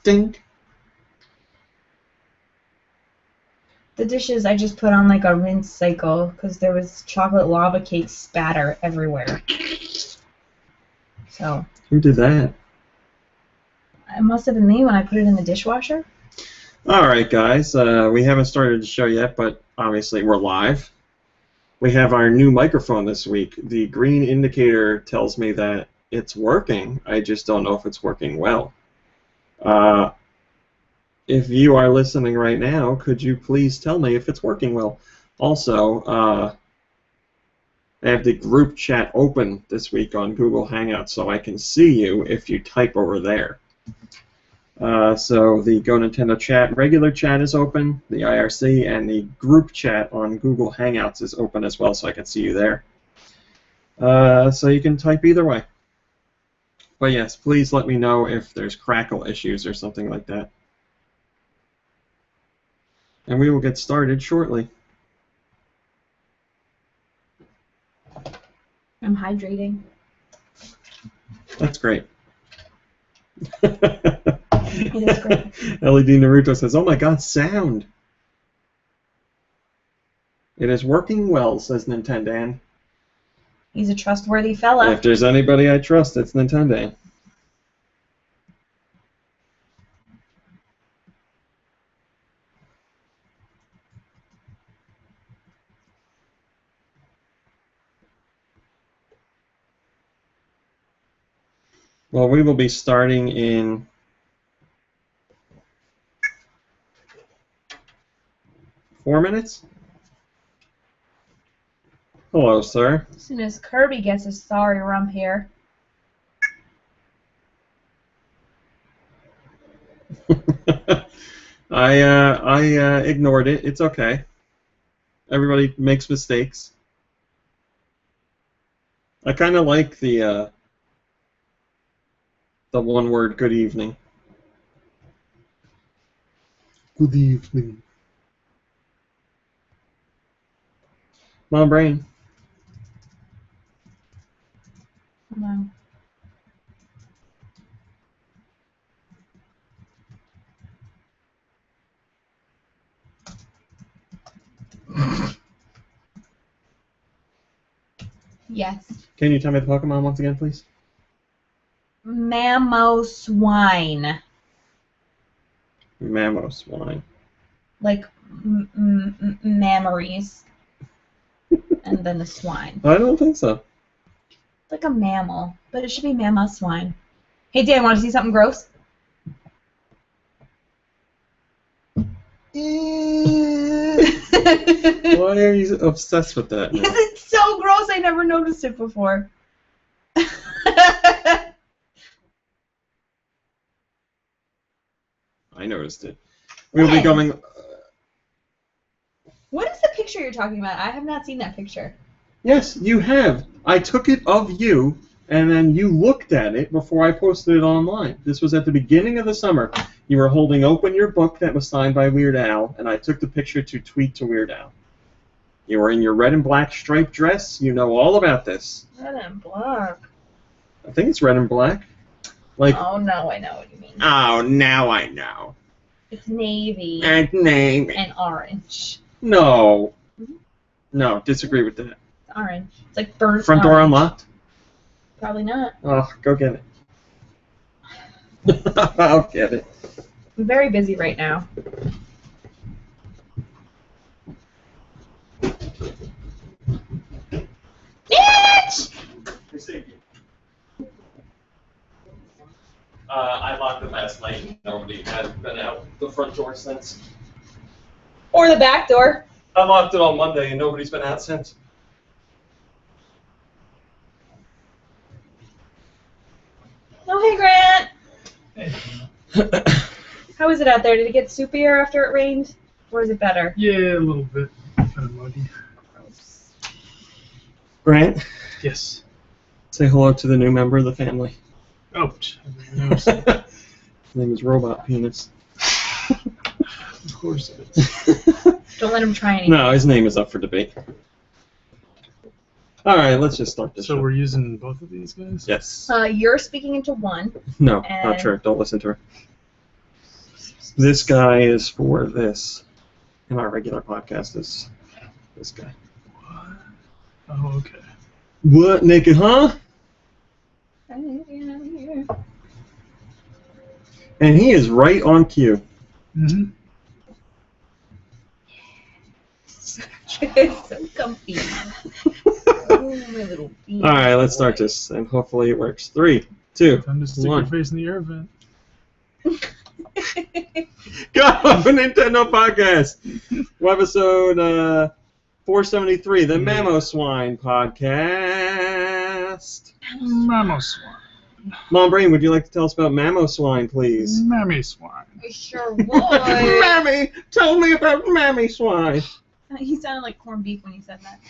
Ding. The dishes I just put on like a rinse cycle because there was chocolate lava cake spatter everywhere. So. Who did that? It must have been me when I put it in the dishwasher. Alright, guys. We haven't started the show yet, but obviously we're live. We have our new microphone this week. The green indicator tells me that it's working. I just don't know if it's working well. If you are listening right now, could you please tell me if it's working well? Also, I have the group chat open this week on Google Hangouts so I can see you if you type over there. So the GoNintendo chat, regular chat is open, the IRC, and the group chat on Google Hangouts is open as well so I can see you there. So you can type either way. But yes, please let me know if there's crackle issues or something like that. And we will get started shortly. I'm hydrating. That's great. It is great. LED Naruto says, "Oh my God, sound! It is working well," says Nintendan. He's a trustworthy fella. If there's anybody I trust, it's Nintendan. Well, we will be starting in 4 minutes. Hello, sir. As soon as Kirby gets his sorry rump here. I ignored it. It's okay. Everybody makes mistakes. I kind of like the one word "good evening." Good evening. Come on, brain. Come on. Yes. Can you tell me the Pokemon once again, please? Mamoswine. Mamoswine. Like mammaries. And then a swine. I don't think so. Like a mammal, but it should be Mamoswine. Hey Dan, want to see something gross? Why are you obsessed with that now? Because it's so gross, I never noticed it before. I noticed it. We'll be going... What is the picture you're talking about? I have not seen that picture. Yes, you have. I took it of you, and then you looked at it before I posted it online. This was at the beginning of the summer. You were holding open your book that was signed by Weird Al, and I took the picture to tweet to Weird Al. You were in your red and black striped dress. You know all about this. Red and black. I think it's red and black. Like. Oh, no, I know what you mean. Oh, now I know. It's navy. And navy. And orange. No. Mm-hmm. No, disagree with that. It's orange. It's like burnt Front door unlocked? Probably not. Oh, go get it. I'll get it. I'm very busy right now. Bitch! I locked it last night. Nobody had been out the front door since. Or the back door. I locked it on Monday and nobody's been out since. Oh, hey, Grant. Hey. How is it out there? Did it get soupier after it rained? Or is it better? Yeah, a little bit. Kind of muddy. Gross. Grant? Yes. Say hello to the new member of the family. Oh, his name is Robot Penis. Of course it is. Don't let him try anything. No, his name is up for debate. All right, let's just start this So show. we're using both of these guys? Yes. You're speaking into one. No, not and- true. Don't listen to her. This guy is for this. And our regular podcast is this guy. What? Oh, okay. What, naked, huh? And he is right on cue. Mm-hmm. It's so comfy. Oh, my little bean. All right, let's start this, and hopefully it works. 3, 2, Time to stick 1. your face in the air vent. Go, Nintendo Podcast. Webisode 473, the Mamoswine Podcast. Mamoswine. Mom Brain, would you like to tell us about Mamoswine, please? Mamoswine. I sure would. Mammy, tell me about Mamoswine. He sounded like corned beef when he said that.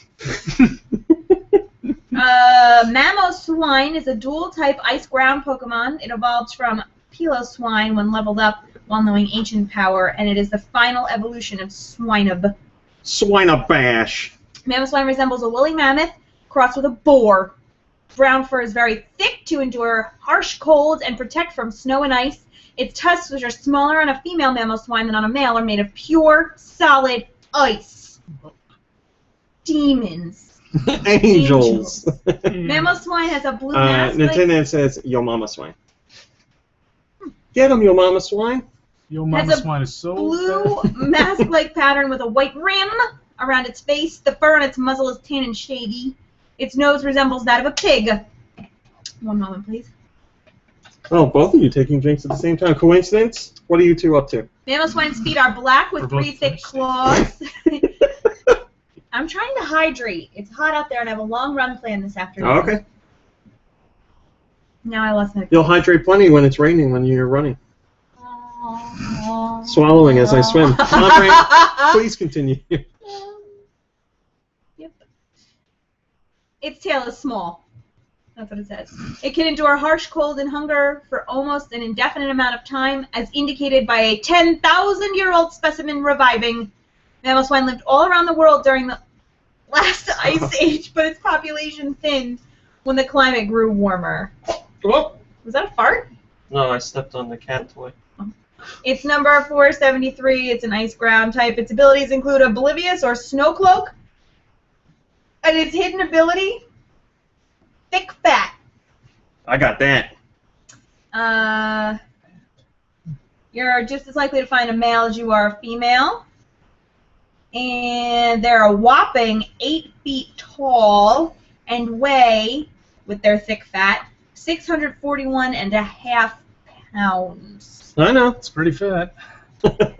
Mamoswine is a dual-type ice ground Pokemon. It evolves from Piloswine when leveled up while knowing ancient power, and it is the final evolution of Swinub. Swinabash. Mamoswine resembles a woolly mammoth crossed with a boar. Brown fur is very thick to endure harsh colds and protect from snow and ice. Its tusks, which are smaller on a female Mamoswine than on a male, are made of pure, solid ice. Demons. Angels. Mamoswine has a blue mask. Nintendo says, Yo Mama Swine. Get him, Yo Mama Swine. Yo, Has a Mamoswine is so blue fat. mask-like pattern with a white rim around its face. The fur on its muzzle is tan and shaggy. Its nose resembles that of a pig. One moment, please. Oh, both of you taking drinks at the same time. Coincidence? What are you two up to? Mamoswine's feet are black with We're both 3 thick thirsty. claws. I'm trying to hydrate. It's hot out there and I have a long run planned this afternoon. Oh, okay. Now I lost my... You'll hydrate plenty when it's raining when you're running. Aww. Swallowing as I swim. Mom Brain, please continue. Yep. Its tail is small. That's what it says. It can endure harsh cold and hunger for almost an indefinite amount of time, as indicated by a 10,000-year-old specimen reviving. Mamoswine lived all around the world during the last ice age, but its population thinned when the climate grew warmer. Oh. Was that a fart? No, I stepped on the cat toy. It's number 473. It's an ice ground type. Its abilities include Oblivious or Snow Cloak. And its hidden ability, Thick Fat. I got that. You're just as likely to find a male as you are a female. And they're a whopping 8 feet tall and weigh, with their thick fat, 641.5 pounds. I know. It's pretty fat.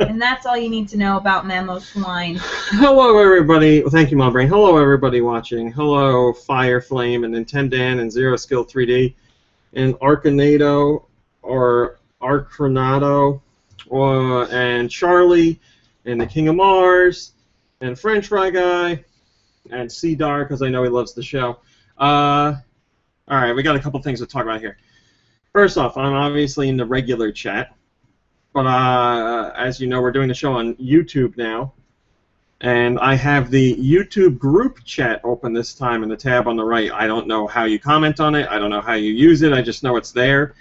And that's all you need to know about Mamoswine. Hello, everybody. Well, thank you, Mom Brain. Hello, everybody watching. Hello, Fire Flame and Nintendan and Zero Skill 3D and Arcanado or Arcronado and Charlie and the King of Mars and French Fry Guy and Cedar, because I know he loves the show. All right, we got a couple things to talk about here. First off, I'm obviously in the regular chat. But as you know, we're doing the show on YouTube now, and I have the YouTube group chat open this time in the tab on the right. I don't know how you comment on it. I don't know how you use it. I just know it's there.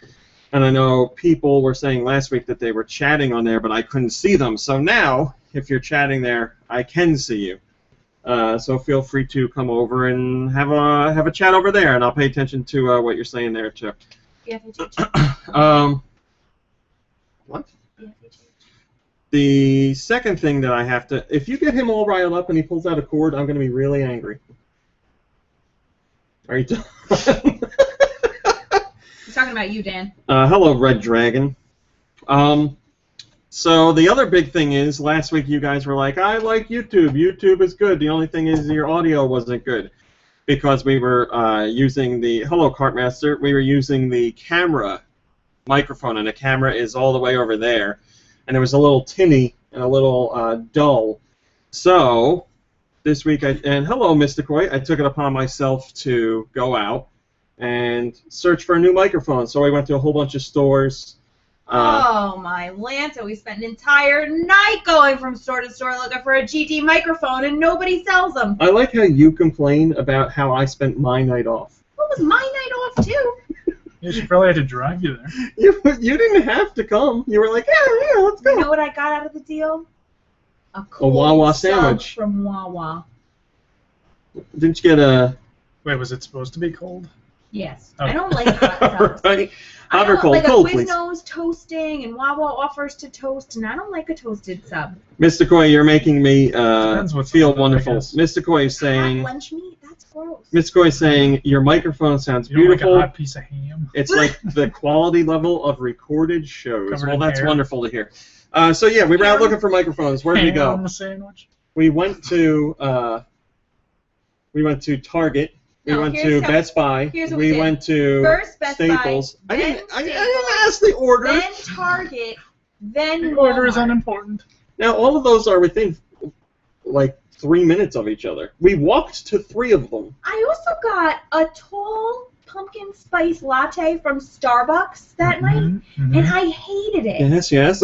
And I know people were saying last week that they were chatting on there, but I couldn't see them. So now, if you're chatting there, I can see you. So feel free to come over and have a chat over there, and I'll pay attention to what you're saying there too. Yeah, What? The second thing that I have to... If you get him all riled up and he pulls out a cord, I'm going to be really angry. Are you done? He's talking about you, Dan. Hello, Red Dragon. So the other big thing is, last week you guys were like, I like YouTube. YouTube is good. The only thing is your audio wasn't good. Because we were using the... Hello, Cartmaster. We were using the camera microphone, and the camera is all the way over there. And it was a little tinny and a little dull. So this week, and hello, Mysticoy, I took it upon myself to go out and search for a new microphone. So I went to a whole bunch of stores, Oh my Lanta, we spent an entire night going from store to store looking for a GT microphone and nobody sells them. I like how you complain about how I spent my night off. Well, it was my night off too. Yeah, she probably had to drive you there. You didn't have to come. You were like, yeah, let's go. You know what I got out of the deal? A cold Wawa sub sandwich. from Wawa. Didn't you get a... Wait, was it supposed to be cold? Yes. Oh. I don't like hot subs. Right? I Hot or don't cold? like Cold, a please. Quiznos toasting, and Wawa offers to toast, and I don't like a toasted sub. Mr. Coy, you're making me what's feel on it, I wonderful. guess. Mr. Coy is Hot saying... lunch meat? That's gross. Mr. Coy is saying, your microphone sounds You don't like beautiful. a hot piece of ham? It's like the quality level of recorded shows. Covered Well, in that's hair. wonderful to hear. So yeah, we were out looking for microphones. Where did we Ham on go? the sandwich? We went to Target. We No, went here's to how- Best Buy. here's what we We did. went to First Best Buy, Staples. I then didn't Staples, ask the order. Then Target, then The order is Walmart. unimportant. Now all of those are within like 3 minutes of each other. We walked to 3 of them. I also got a tall pumpkin spice latte from Starbucks that night, Mhm. and I hated it. Yes.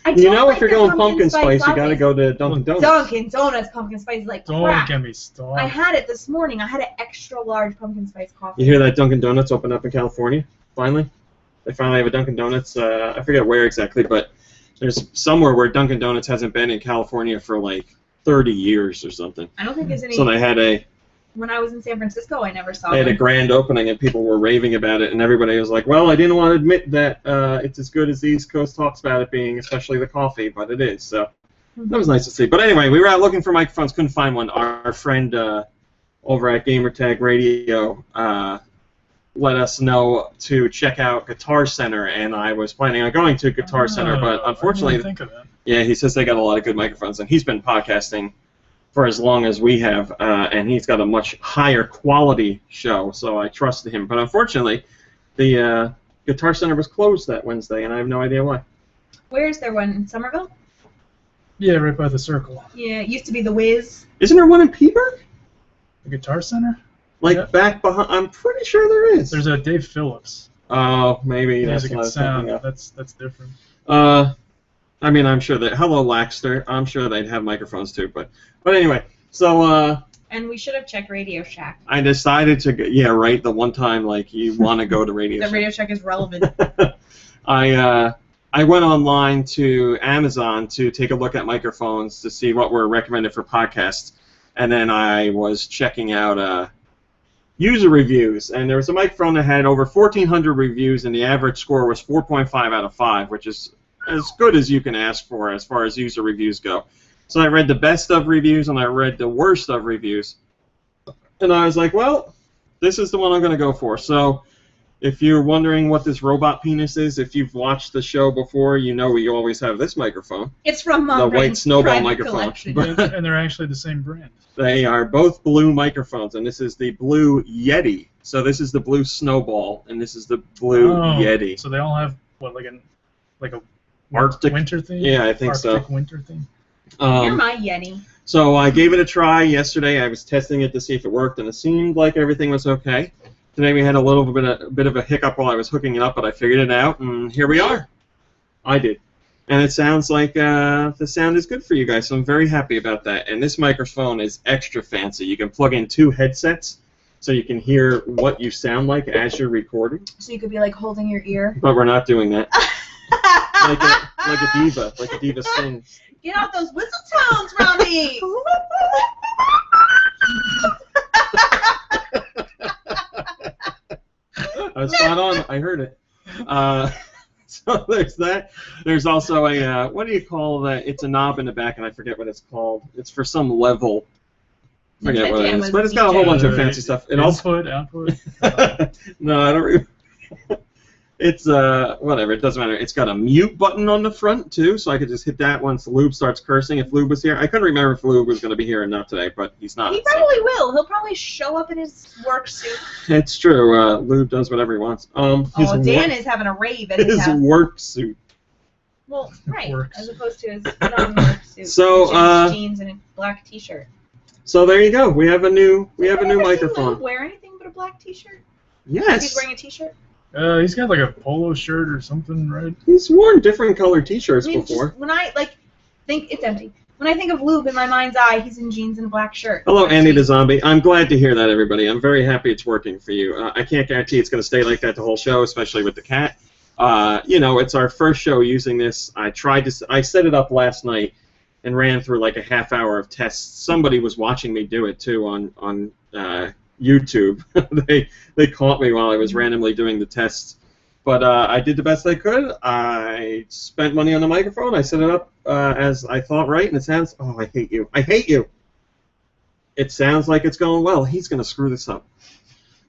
I You don't know, like if you're the going pumpkin spice, you gotta lattes. go to Dunkin' Donuts. Dunkin' Donuts pumpkin spice is like Don't crap. get me I started. had it this morning. I had an extra large pumpkin spice coffee. You hear that Dunkin' Donuts opened up in California? Finally, they finally have a Dunkin' Donuts. I forget where exactly, but there's somewhere where Dunkin' Donuts hasn't been in California for like 30 years or something. I don't think there's any. So they had a When I was in San Francisco, I never saw They had a them. grand opening and people were raving about it, and everybody was like, well, I didn't want to admit that it's as good as the East Coast talks about it being, especially the coffee, but it is. So that was nice to see. But anyway, we were out looking for microphones, couldn't find one. Our friend over at Gamertag Radio let us know to check out Guitar Center, and I was planning on going to Guitar Center, but I unfortunately, didn't think of that. yeah, he says they got a lot of good microphones, and he's been podcasting for as long as we have, and he's got a much higher quality show, so I trusted him. But unfortunately, the Guitar Center was closed that Wednesday, and I have no idea why. Where's there one in Somerville? Yeah, right by the circle. Yeah, it used to be the Wiz. Isn't there one in Peaburg? The Guitar Center? Like Yeah. back behind? I'm pretty sure there is. There's a Dave Phillips. Oh, maybe that's Music what I and was thinking sound. of. That's different. I mean, I'm sure that. Hello, Laxter. I'm sure they'd have microphones too, but anyway. So And we should have checked Radio Shack. I decided to go. Yeah, right. The one time like you want to go to Radio. The Shack. Radio Shack is relevant. I went online to Amazon to take a look at microphones to see what were recommended for podcasts, and then I was checking out user reviews, and there was a microphone that had over 1,400 reviews, and the average score was 4.5 out of 5, which is as good as you can ask for as far as user reviews go. So I read the best of reviews, and I read the worst of reviews, and I was like, well, this is the one I'm going to go for. So if you're wondering what this robot penis is, if you've watched the show before, you know we always have this microphone. It's from The white Brandon's snowball private microphone. collection. And they're actually the same brand. They are both blue microphones, and this is the blue Yeti. So this is the blue Snowball, and this is the blue Yeti. So they all have what, like a Arctic winter theme? Yeah, I think so. Arctic winter theme. You're my Yeti. So I gave it a try yesterday. I was testing it to see if it worked, and it seemed like everything was okay. Today we had a little bit of a hiccup while I was hooking it up, but I figured it out, and here we are. I did. And it sounds like the sound is good for you guys, so I'm very happy about that. And this microphone is extra fancy. You can plug in 2 headsets, so you can hear what you sound like as you're recording. So you could be like holding your ear. But we're not doing that. Like a diva sings. Get out those whistle tones, Robbie! I was spot on. I heard it. So there's that. There's also a, what do you call that? It's a knob in the back, and I forget what it's called. It's for some level. I forget what it is. But it's got a whole bunch of fancy stuff. It also Output. no, I don't remember. It's, whatever, it doesn't matter. It's got a mute button on the front, too, so I could just hit that once Lube starts cursing. If Lube was here, I couldn't remember if Lube was going to be here or not today, but he's not. He probably will. He'll probably show up in his work suit. It's true. Lube does whatever he wants. Dan is having a rave at his his house. work suit. Well, right, Works. as opposed to his work suit. So, jeans and a black T-shirt. So there you go. We have a new Have you ever seen microphone. Lube wear anything but a black T-shirt? Yes. He's wearing a T-shirt. He's got like a polo shirt or something, right? He's worn different colored T-shirts I mean, before. just when I think it's empty. When I think of Luke in my mind's eye, he's in jeans and a black shirt. Hello, That's Andy sweet. the Zombie. I'm glad to hear that, everybody. I'm very happy it's working for you. I can't guarantee it's going to stay like that the whole show, especially with the cat. It's our first show using this. I set it up last night and ran through like a half hour of tests. Somebody was watching me do it too on YouTube. they caught me while I was randomly doing the tests. But I did the best I could. I spent money on the microphone. I set it up as I thought right, and it sounds... Oh, I hate you. I hate you. It sounds like it's going well. He's going to screw this up.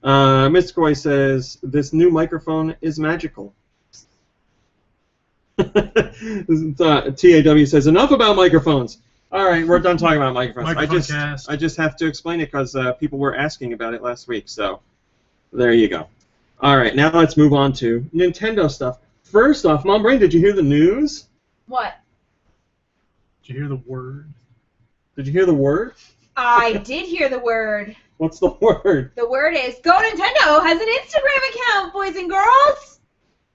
Mr. Koi says, this new microphone is magical. TAW says, enough about microphones. All right, we're done talking about microphones. I just have to explain it because people were asking about it last week. So there you go. All right, now let's move on to Nintendo stuff. First off, Mom Brain, did you hear the news? What? Did you hear the word? Did you hear the word? I did hear the word. What's the word? The word is GoNintendo has an Instagram account, boys and girls.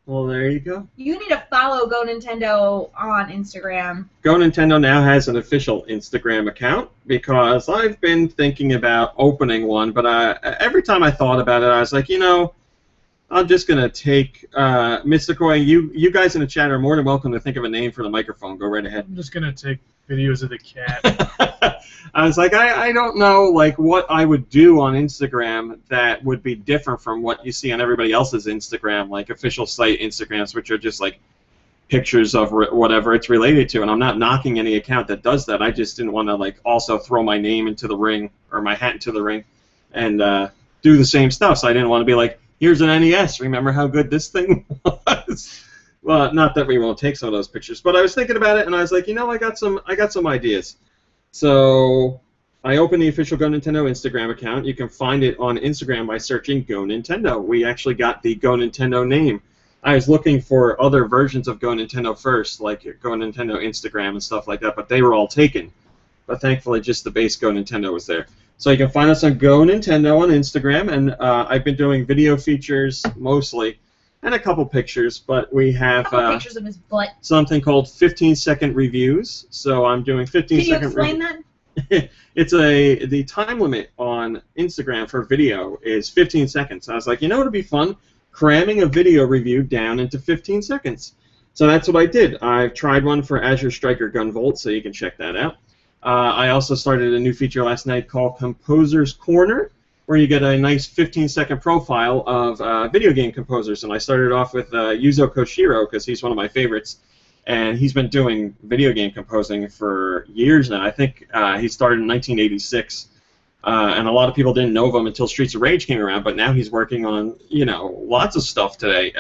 Well, there you go. You need to follow GoNintendo on Instagram. GoNintendo now has an official Instagram account because I've been thinking about opening one, but every time I thought about it, I was like, I'm just going to take Mr. Koi. You guys in the chat are more than welcome to think of a name for the microphone. Go right ahead. I'm just going to take videos of the cat. I was like, I don't know what I would do on Instagram that would be different from what you see on everybody else's Instagram, like official site Instagrams, which are just like pictures of whatever it's related to. And I'm not knocking any account that does that. I just didn't want to also throw my name into the ring or my hat into the ring and do the same stuff. So I didn't want to be like, here's an NES. Remember how good this thing was? Well, not that we won't take some of those pictures, but I was thinking about it, and I was like, I got some ideas. So I opened the official GoNintendo Instagram account. You can find it on Instagram by searching GoNintendo. We actually got the GoNintendo name. I was looking for other versions of GoNintendo first, like GoNintendo Instagram and stuff like that, but they were all taken. But thankfully, just the base GoNintendo was there. So you can find us on GoNintendo on Instagram, and I've been doing video features mostly, and a couple pictures, but we have pictures of his butt. Something called 15-second reviews. So I'm doing 15-second reviews. Can you explain that? It's the time limit on Instagram for video is 15 seconds. I was like, it would be fun cramming a video review down into 15 seconds. So that's what I did. I've tried one for Azure Striker Gunvolt, so you can check that out. I also started a new feature last night called Composer's Corner, where you get a nice 15-second profile of video game composers. And I started off with Yuzo Koshiro, because he's one of my favorites. And he's been doing video game composing for years now. I think he started in 1986. And a lot of people didn't know of him until Streets of Rage came around, but now he's working on, lots of stuff today.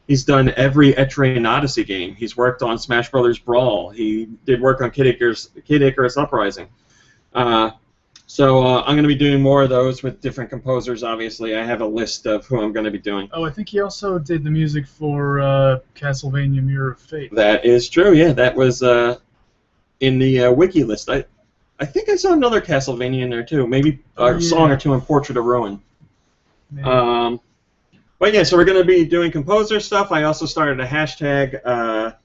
He's done every Etrian Odyssey game. He's worked on Smash Brothers Brawl. He did work on Kid Icarus Uprising. So I'm going to be doing more of those with different composers, obviously. I have a list of who I'm going to be doing. Oh, I think he also did the music for Castlevania Mirror of Fate. That is true, yeah. That was in the wiki list. I think I saw another Castlevania in there, too. Maybe a song or two in Portrait of Ruin. But yeah, so we're going to be doing composer stuff. I also started a hashtag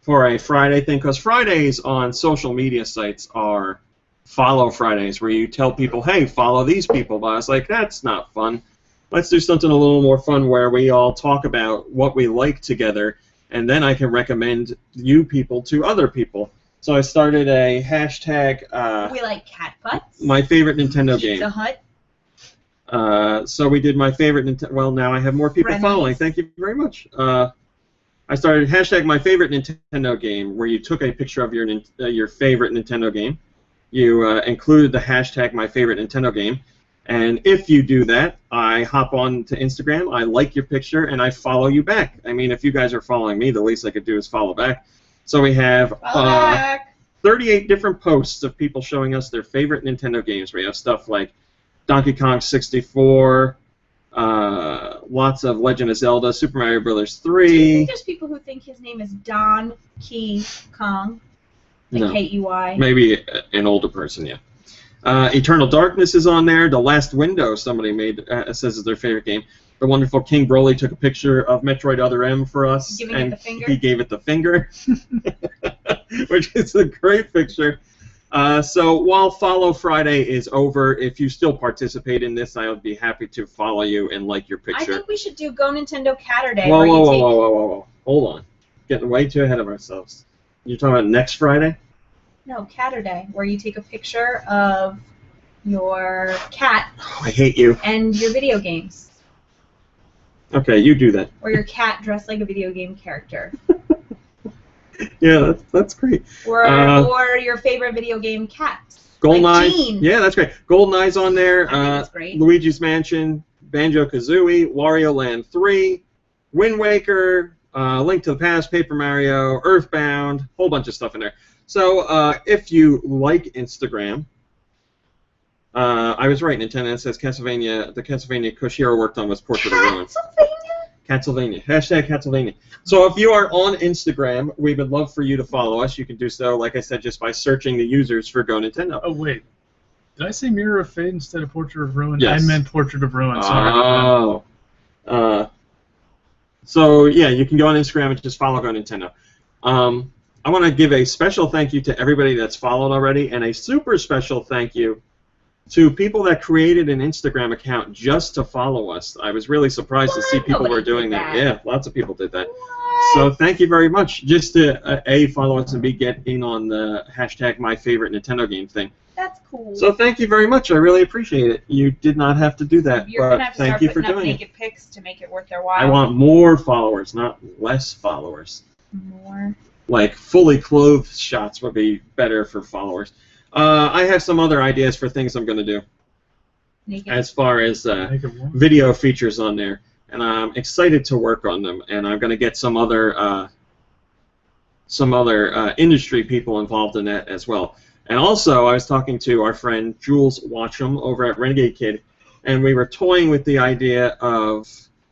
for a Friday thing, because Fridays on social media sites are Follow Fridays, where you tell people, hey, follow these people. But I was like, that's not fun. Let's do something a little more fun where we all talk about what we like together, and then I can recommend you people to other people. So I started a hashtag. We like cat butts. My favorite Nintendo game. Pizza Hut. So we did my favorite Nintendo. Well, now I have more people following. Thank you very much. I started hashtag my favorite Nintendo game, where you took a picture of your favorite Nintendo game. You included the hashtag my favorite Nintendo game, and if you do that, I hop on to Instagram, I like your picture, and I follow you back. I mean, if you guys are following me, the least I could do is follow back. So we have 38 different posts of people showing us their favorite Nintendo games. We have stuff like Donkey Kong 64, lots of Legend of Zelda, Super Mario Bros. 3. Do you think there's people who think his name is Don Key Kong? No. K-E-Y. Maybe an older person, yeah. Eternal Darkness is on there. The Last Window, somebody made says is their favorite game. the wonderful King Broly took a picture of Metroid Other M for us, Giving it and the finger? he gave it the finger, which is a great picture. So while Follow Friday is over, if you still participate in this, I would be happy to follow you and like your picture. I think we should do GoNintendo Catterday. Whoa, where whoa, you whoa, take... whoa, whoa, whoa, whoa. Hold on. Getting way too ahead of ourselves. You're talking about next Friday? No, Catterday, where you take a picture of your cat Oh, I hate you. and your video games. Okay, you do that. Or your cat dressed like a video game character. Yeah, that's great. Or your favorite video game cat. GoldenEye. Like Gene. Yeah, that's great. GoldenEye's on there. I think that's great. Luigi's Mansion, Banjo-Kazooie, Wario Land 3, Wind Waker, Link to the Past, Paper Mario, Earthbound, whole bunch of stuff in there. So if you like Instagram, I was right. Nintendo says Castlevania. The Castlevania Koshiro worked on was Portrait of Ruin. Castlevania. Hashtag Castlevania. So if you are on Instagram, we would love for you to follow us. You can do so, like I said, just by searching the users for GoNintendo. Oh, wait. Did I say Mirror of Fate instead of Portrait of Ruin? Yes. I meant Portrait of Ruin. Sorry. Oh. So, yeah, you can go on Instagram and just follow GoNintendo. I want to give a special thank you to everybody that's followed already, and a super special thank you to people that created an Instagram account just to follow us. I was really surprised to see people were doing that. Yeah, lots of people did that. So thank you very much. Just to A, follow us, and B, get in on the hashtag my favorite Nintendo game thing. That's cool. So thank you very much. I really appreciate it. You did not have to do that, You're gonna but have to thank start you for putting up doing it. naked pics to make it worth their while. I want more followers, not less followers. More. Like fully clothed shots would be better for followers. I have some other ideas for things I'm going to do Naked. as far as Make it warm. video features on there, and I'm excited to work on them. And I'm going to get some other industry people involved in that as well. And also, I was talking to our friend Jules Watcham over at Renegade Kid, and we were toying with the idea of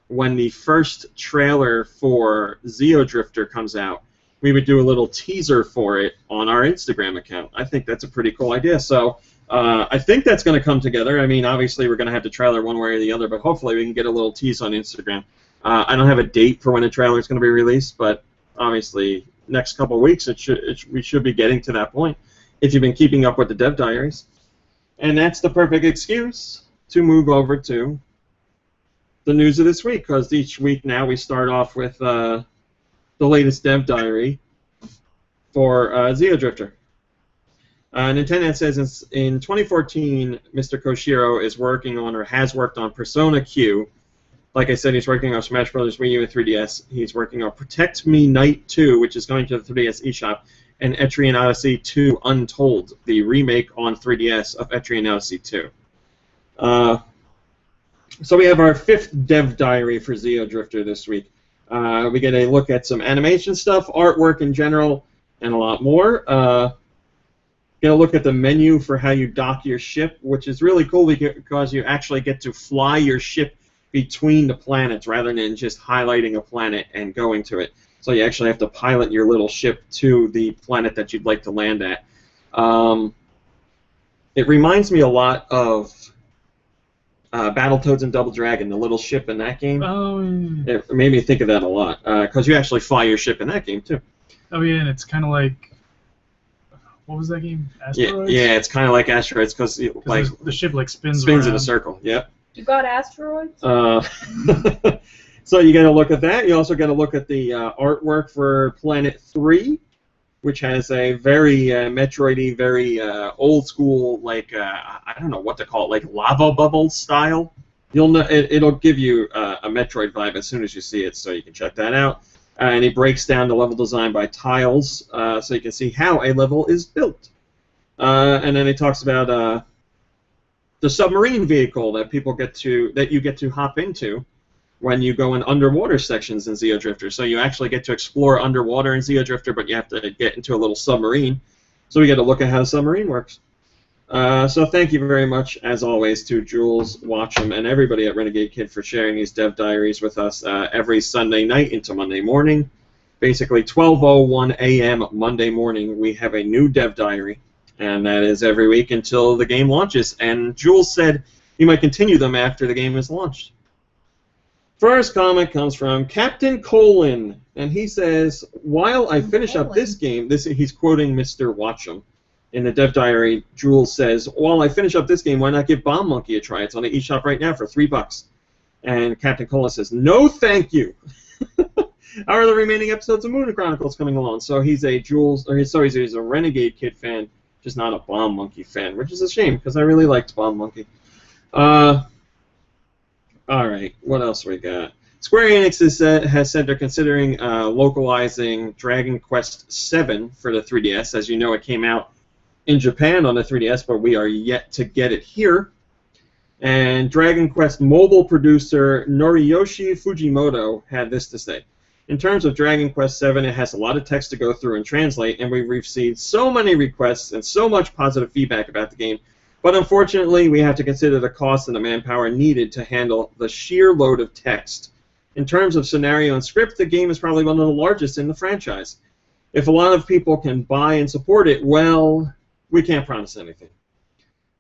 when the first trailer for Xeodrifter comes out, we would do a little teaser for it on our Instagram account. I think that's a pretty cool idea. So I think that's going to come together. I mean, obviously, we're going to have the trailer one way or the other, but hopefully we can get a little tease on Instagram. I don't have a date for when the trailer is going to be released, but obviously, next couple of weeks, we should be getting to that point if you've been keeping up with the Dev Diaries. And that's the perfect excuse to move over to the news of this week, because each week now we start off with the latest Dev Diary for Xeodrifter. Nintendo says in 2014, Mr. Koshiro is working on, or has worked on, Persona Q. Like I said, he's working on Smash Bros. Wii U and 3DS. He's working on Protect Me Night 2, which is going to the 3DS eShop, and Etrian Odyssey 2 Untold, the remake on 3DS of Etrian Odyssey 2. So we have our 5th Dev Diary for Xeodrifter this week. We get a look at some animation stuff, artwork in general, and a lot more. Get a look at the menu for how you dock your ship, which is really cool because you actually get to fly your ship between the planets rather than just highlighting a planet and going to it. So you actually have to pilot your little ship to the planet that you'd like to land at. It reminds me a lot of Battletoads and Double Dragon, the little ship in that game. Oh, yeah. It made me think of that a lot, because you actually fly your ship in that game, too. Oh, yeah, and it's kind of like... What was that game? Asteroids? Yeah, it's kind of like Asteroids, because like the ship like spins in around. a circle, yep. You got asteroids? So you get a look at that. You also get a look at the artwork for Planet 3, which has a very Metroid-y, very old school, like I don't know what to call it, like lava bubble style. You'll know it'll give you a Metroid vibe as soon as you see it, so you can check that out. And he breaks down the level design by tiles, so you can see how a level is built. And then he talks about the submarine vehicle that you get to hop into when you go in underwater sections in Xeodrifter. So you actually get to explore underwater in Xeodrifter, but you have to get into a little submarine. So we get a look at how the submarine works. So thank you very much, as always, to Jules Watcham and everybody at Renegade Kid for sharing these Dev Diaries with us every Sunday night into Monday morning. Basically, 12:01 a.m. Monday morning, we have a new Dev Diary, and that is every week until the game launches. And Jules said he might continue them after the game is launched. First comment comes from Captain Colin, and he says, "While I finish up this game," he's quoting Mr. Watcham. In the Dev Diary, Jules says, "While I finish up this game, why not give Bomb Monkey a try? It's on the eShop right now for $3." And Captain Colin says, "No, thank you." How are the remaining episodes of Moon Chronicles coming along? So he's a he's a Renegade Kid fan, just not a Bomb Monkey fan, which is a shame because I really liked Bomb Monkey. All right, what else we got? Square Enix has said they're considering localizing Dragon Quest VII for the 3DS. As you know, it came out in Japan on the 3DS, but we are yet to get it here. And Dragon Quest mobile producer Noriyoshi Fujimoto had this to say. In terms of Dragon Quest VII, it has a lot of text to go through and translate, and we've received so many requests and so much positive feedback about the game. But unfortunately, we have to consider the cost and the manpower needed to handle the sheer load of text. In terms of scenario and script, the game is probably one of the largest in the franchise. If a lot of people can buy and support it, well, we can't promise anything.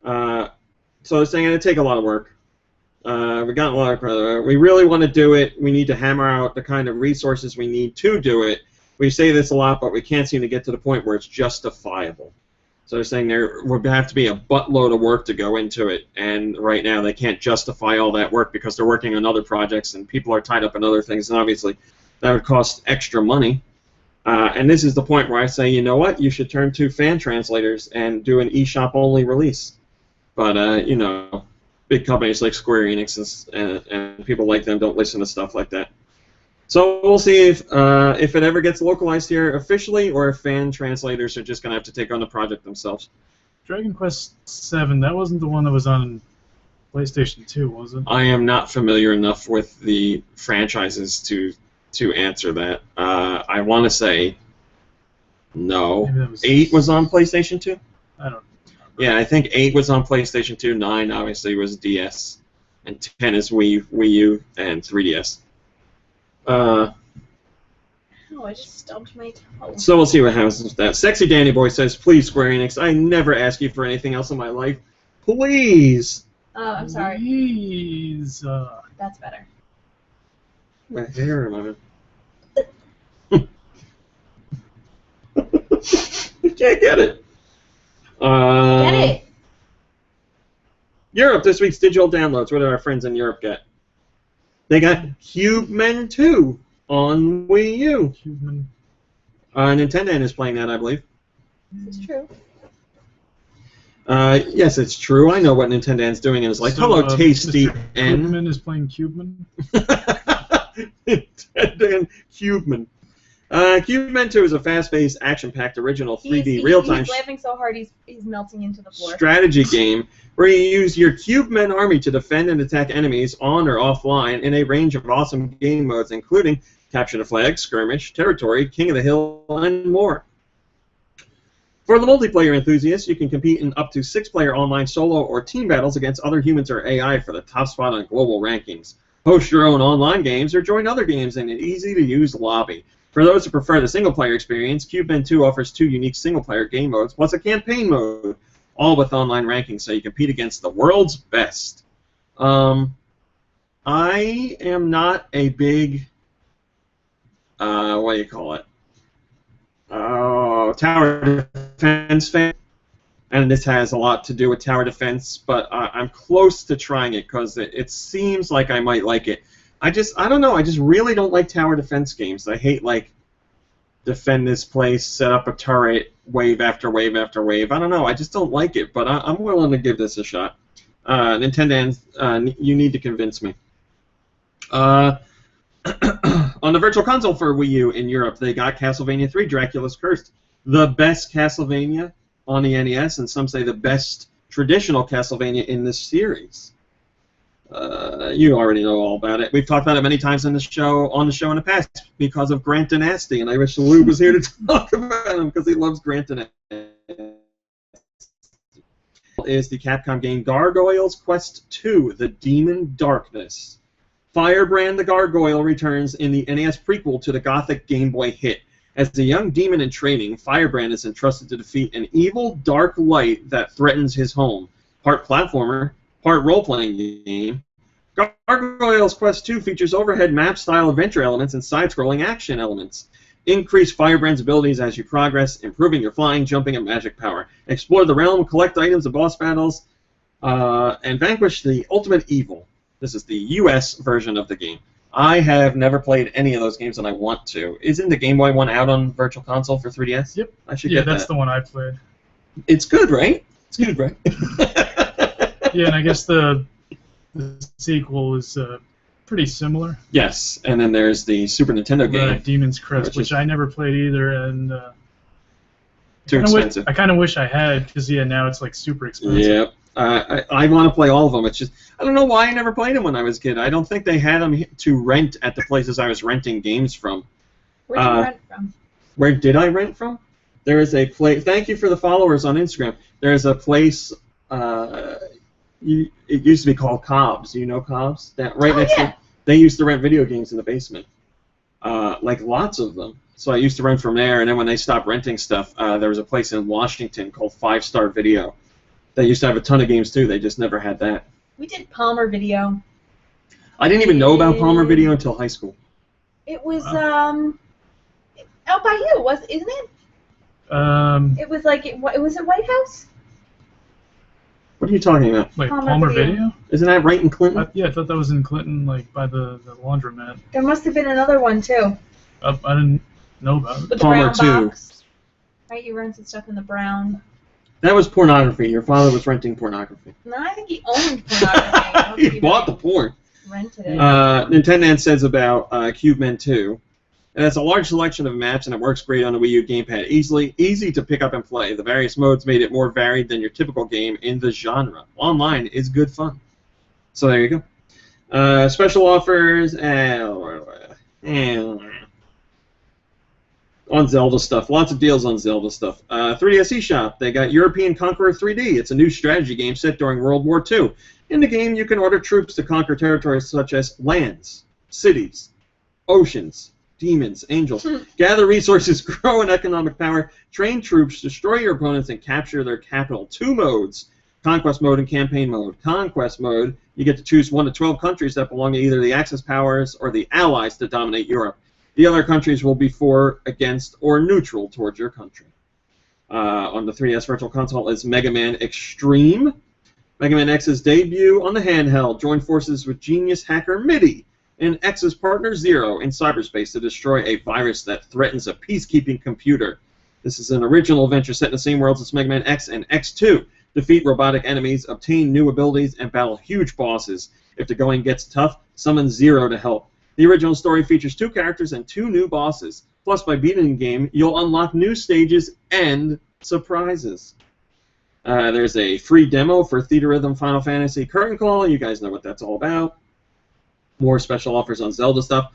So it's going to take a lot of work. We got a lot of. We really want to do it. We need to hammer out the kind of resources we need to do it. We say this a lot, but we can't seem to get to the point where it's justifiable. So they're saying there would have to be a buttload of work to go into it, and right now they can't justify all that work because they're working on other projects and people are tied up in other things, and obviously that would cost extra money. And this is the point where I say, you know what, you should turn to fan translators and do an eShop-only release. But, you know, big companies like Square Enix and people like them don't listen to stuff like that. So we'll see if it ever gets localized here officially, or if fan translators are just going to have to take on the project themselves. Dragon Quest VII, that wasn't the one that was on PlayStation 2, was it? I am not familiar enough with the franchises to answer that. I want to say no. 8 was on PlayStation 2? I don't know. Yeah, I think 8 was on PlayStation 2, 9 obviously was DS, and 10 is Wii U, and 3DS. Oh, I just stubbed my toe. So we'll see what happens with that. Sexy Danny Boy says, "Please, Square Enix, I never ask you for anything else in my life. Please." Oh, I'm sorry. Please. That's better. My hair, man. You can't get it. Get it! Europe, this week's digital downloads. What did our friends in Europe get? They got Cubemen 2 on Wii U. Cubemen. Nintendo is playing that, I believe. This is true. Yes, it's true. I know what Nintendo's doing, and it's like, So, hello, Tasty Mr. N. Cubeman is playing Cubeman? Nintendo Cubeman. Cubemen 2 is a fast-paced, action-packed, original 3D real-time He's laughing so hard he's melting into the floor. strategy game where you use your Cubemen army to defend and attack enemies on or offline in a range of awesome game modes, including Capture the Flag, Skirmish, Territory, King of the Hill, and more. For the multiplayer enthusiasts, you can compete in up to 6-player online solo or team battles against other humans or AI for the top spot on global rankings. Host your own online games or join other games in an easy-to-use lobby. For those who prefer the single-player experience, Cubemen 2 offers 2 unique single-player game modes, plus a campaign mode, all with online rankings, so you compete against the world's best. I am not a big, what do you call it, tower defense fan, and this has a lot to do with tower defense, but I'm close to trying it because it seems like I might like it. I don't know, I just really don't like tower defense games. I hate, like, defend this place, set up a turret, wave after wave after wave. I don't know, I just don't like it, but I'm willing to give this a shot. Nintendo, you need to convince me. On the Virtual Console for Wii U in Europe, they got Castlevania 3 Dracula's Curse, the best Castlevania on the NES, and some say the best traditional Castlevania in this series. You already know all about it. We've talked about it many times on the show in the past because of Grant Dynasty, and I wish Lou was here to talk about him because he loves Grant Dynasty. Is the Capcom game Gargoyles Quest 2: The Demon Darkness. Firebrand the Gargoyle returns in the NES prequel to the Gothic Game Boy hit. As a young demon in training, Firebrand is entrusted to defeat an evil dark light that threatens his home. Part platformer, part role-playing game, Gargoyles Quest 2 features overhead map-style adventure elements and side-scrolling action elements. Increase Firebrand's abilities as you progress, improving your flying, jumping, and magic power. Explore the realm, collect items and boss battles, and vanquish the ultimate evil. This is the US version of the game. I have never played any of those games, and I want to. Isn't the Game Boy one out on Virtual Console for 3DS? Yep. I should Yeah, get that's that. the one I played. It's good, right? It's good, right? Yeah, and I guess the sequel is pretty similar. Yes, and then there's the Super Nintendo game. Demon's Crest, which which is I never played either, and too expensive. I kind of wish I had, because now it's like super expensive. Yep. I want to play all of them. It's just I don't know why I never played them when I was a kid. I don't think they had them to rent at the places I was renting games from. Where'd you rent from? Where did I rent from? There is a place. Thank you for the followers on Instagram. There is a place. It used to be called Cobb's. You know Cobb's? Right next to. They used to rent video games in the basement. Like lots of them. So I used to rent from there, and then when they stopped renting stuff, there was a place in Washington called 5 Star Video. They used to have a ton of games too. They just never had that. We did Palmer Video. I didn't even know about Palmer Video until high school. It was out by you, isn't it? It was like it was at White House. What are you talking about? Wait, Palmer Palmer Video? Video? Isn't that right in Clinton? Yeah, I thought that was in Clinton, like by the laundromat. There must have been another one too. I didn't know about it. With the Palmer brown 2. box. Right, you rented stuff in the brown. That was pornography. Your father was renting pornography. No, I think he owned pornography. He bought the porn. Rented it. Nintendo says about Cube Men 2. It has a large selection of maps and it works great on the Wii U gamepad. Easy to pick up and play. The various modes made it more varied than your typical game in the genre. Online is good fun. So there you go. Special offers on Zelda stuff. Lots of deals on Zelda stuff. 3DS eShop. They got European Conqueror 3D. It's a new strategy game set during World War II. In the game, you can order troops to conquer territories such as lands, cities, oceans, demons, angels. Gather resources, grow in economic power, train troops, destroy your opponents, and capture their capital. 2 modes. Conquest mode and campaign mode. Conquest mode, you get to choose 1 to 12 countries that belong to either the Axis powers or the Allies to dominate Europe. The other countries will be for, against, or neutral towards your country. On the 3DS Virtual Console is Mega Man Extreme. Mega Man X's debut on the handheld. Join forces with genius hacker MIDI and X's partner Zero in cyberspace to destroy a virus that threatens a peacekeeping computer. This is an original adventure set in the same worlds as Mega Man X and X2. Defeat robotic enemies, obtain new abilities, and battle huge bosses. If the going gets tough, summon Zero to help. The original story features 2 characters and 2 new bosses. Plus, by beating the game, you'll unlock new stages and surprises. There's a free demo for Theater Rhythm Final Fantasy Curtain Call. You guys know what that's all about. More special offers on Zelda stuff.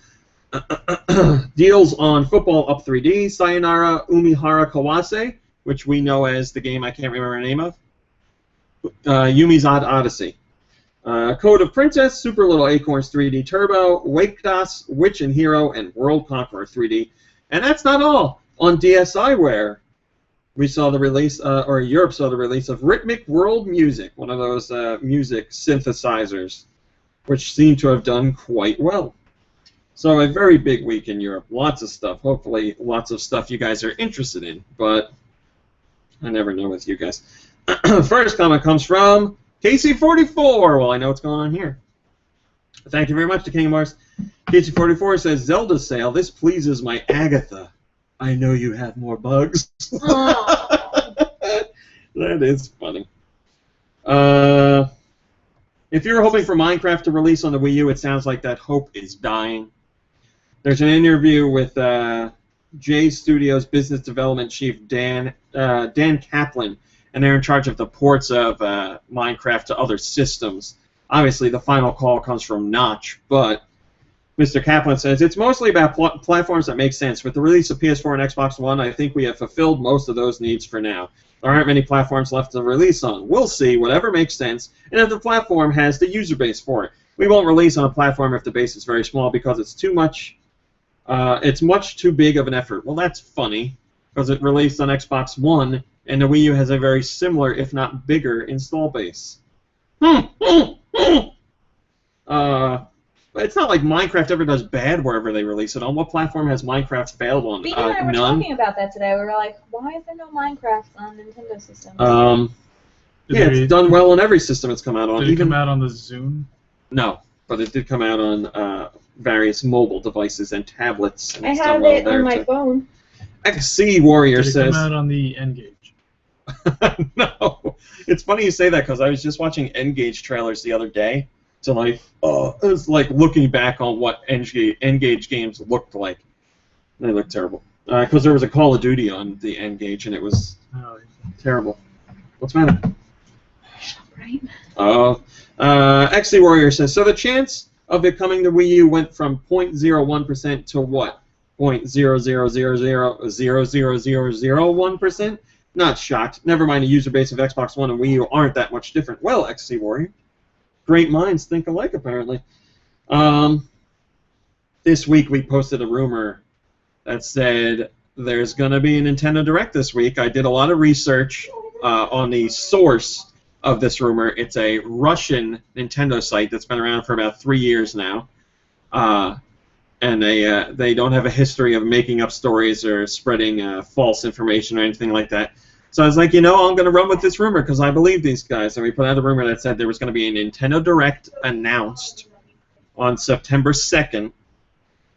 Deals on Football Up 3D, Sayonara Umihara Kawase, which we know as the game I can't remember the name of. Yumi's Odd Odyssey. Code of Princess, Super Little Acorns 3D Turbo, Wakedas, Witch and Hero, and World Conqueror 3D. And that's not all. On DSiWare, we saw the release, or Europe saw the release of Rhythmic World Music, one of those music synthesizers, which seem to have done quite well. So a very big week in Europe. Lots of stuff. Hopefully lots of stuff you guys are interested in, but I never know with you guys. First comment comes from KC44. Well, I know what's going on here. Thank you very much to King of Mars. KC44 says, Zelda sale. This pleases my Agatha. I know you have more bugs. That is funny. If you're hoping for Minecraft to release on the Wii U, it sounds like that hope is dying. There's an interview with J Studios business development chief Dan Kaplan, and they're in charge of the ports of Minecraft to other systems. Obviously, the final call comes from Notch, but Mr. Kaplan says, it's mostly about platforms that make sense. With the release of PS4 and Xbox One, I think we have fulfilled most of those needs for now. There aren't many platforms left to release on. We'll see, whatever makes sense, and if the platform has the user base for it. We won't release on a platform if the base is very small because it's too much. It's much too big of an effort. Well, that's funny, because it released on Xbox One, and the Wii U has a very similar, if not bigger, install base. But it's not like Minecraft ever does bad wherever they release it. On what platform has Minecraft failed on? Bean and I were None. talking about that today. We were like, why is there no Minecraft on Nintendo systems? Yeah, it's done well on every system it's come out on. Did it come out on the Zune? No, but it did come out on various mobile devices and tablets. And I it's have done well it there on my too. phone. XC Warrior Did it says. come out on the N-Gage? No, it's funny you say that because I was just watching N-Gage trailers the other day. So like, it was like looking back on what N-Gage games looked like. They looked terrible. Because there was a Call of Duty on the N-Gage and it was terrible. What's the matter? Right. XC Warrior says, so the chance of it coming to Wii U went from 0.01% to what? 0.000000001%? Not shocked. Never mind, the user base of Xbox One and Wii U aren't that much different. Well, XC Warrior, great minds think alike, apparently. This week we posted a rumor that said there's going to be a Nintendo Direct this week. I did a lot of research on the source of this rumor. It's a Russian Nintendo site that's been around for about 3 years now. And they don't have a history of making up stories or spreading false information or anything like that. So I was like, I'm going to run with this rumor because I believe these guys. And we put out a rumor that said there was going to be a Nintendo Direct announced on September 2nd.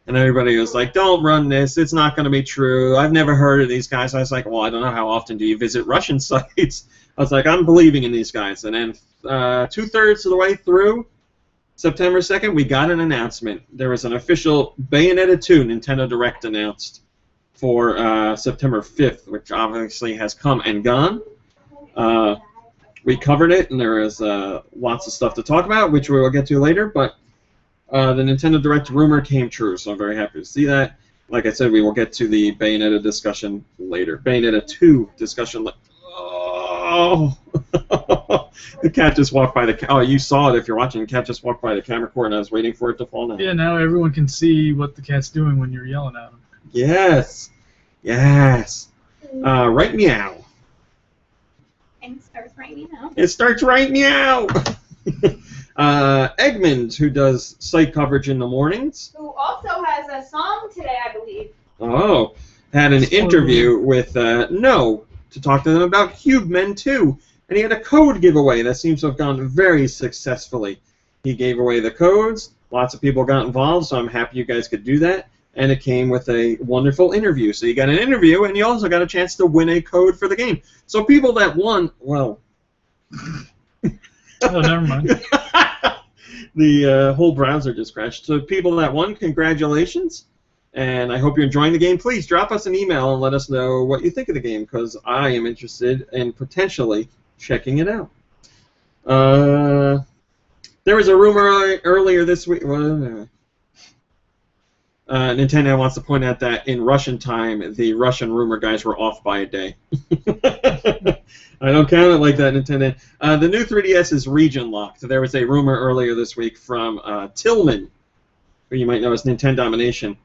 And everybody was like, don't run this. It's not going to be true. I've never heard of these guys. I was like, well, I don't know how often do you visit Russian sites. I was like, I'm believing in these guys. And then 2/3 of the way through September 2nd, we got an announcement. There was an official Bayonetta 2 Nintendo Direct announced for September 5th, which obviously has come and gone. We covered it, and there is lots of stuff to talk about, which we will get to later, but the Nintendo Direct rumor came true, so I'm very happy to see that. Like I said, we will get to the Bayonetta discussion later. Bayonetta 2 discussion later. Oh! The cat just walked by the... Oh, you saw it if you're watching. The cat just walked by the camera cord, and I was waiting for it to fall down. Yeah, now everyone can see what the cat's doing when you're yelling at him. Yes. Yes. Right meow. And it starts right now. It starts right meow. Eggman, who does site coverage in the mornings. Who also has a song today, I believe. Oh. Had an interview with No to talk to them about Hubemen 2. And he had a code giveaway that seems to have gone very successfully. He gave away the codes. Lots of people got involved, so I'm happy you guys could do that. And it came with a wonderful interview. So you got an interview, and you also got a chance to win a code for the game. So people that won, well... Oh, never mind. The whole browser just crashed. So people that won, congratulations. And I hope you're enjoying the game. Please drop us an email and let us know what you think of the game, because I am interested in potentially checking it out. There was a rumor earlier this week. Nintendo wants to point out that in Russian time, the Russian rumor guys were off by a day. I don't count it like that, Nintendo. The new 3DS is region locked. There was a rumor earlier this week from Tillman, who you might know as Nintendo Domination,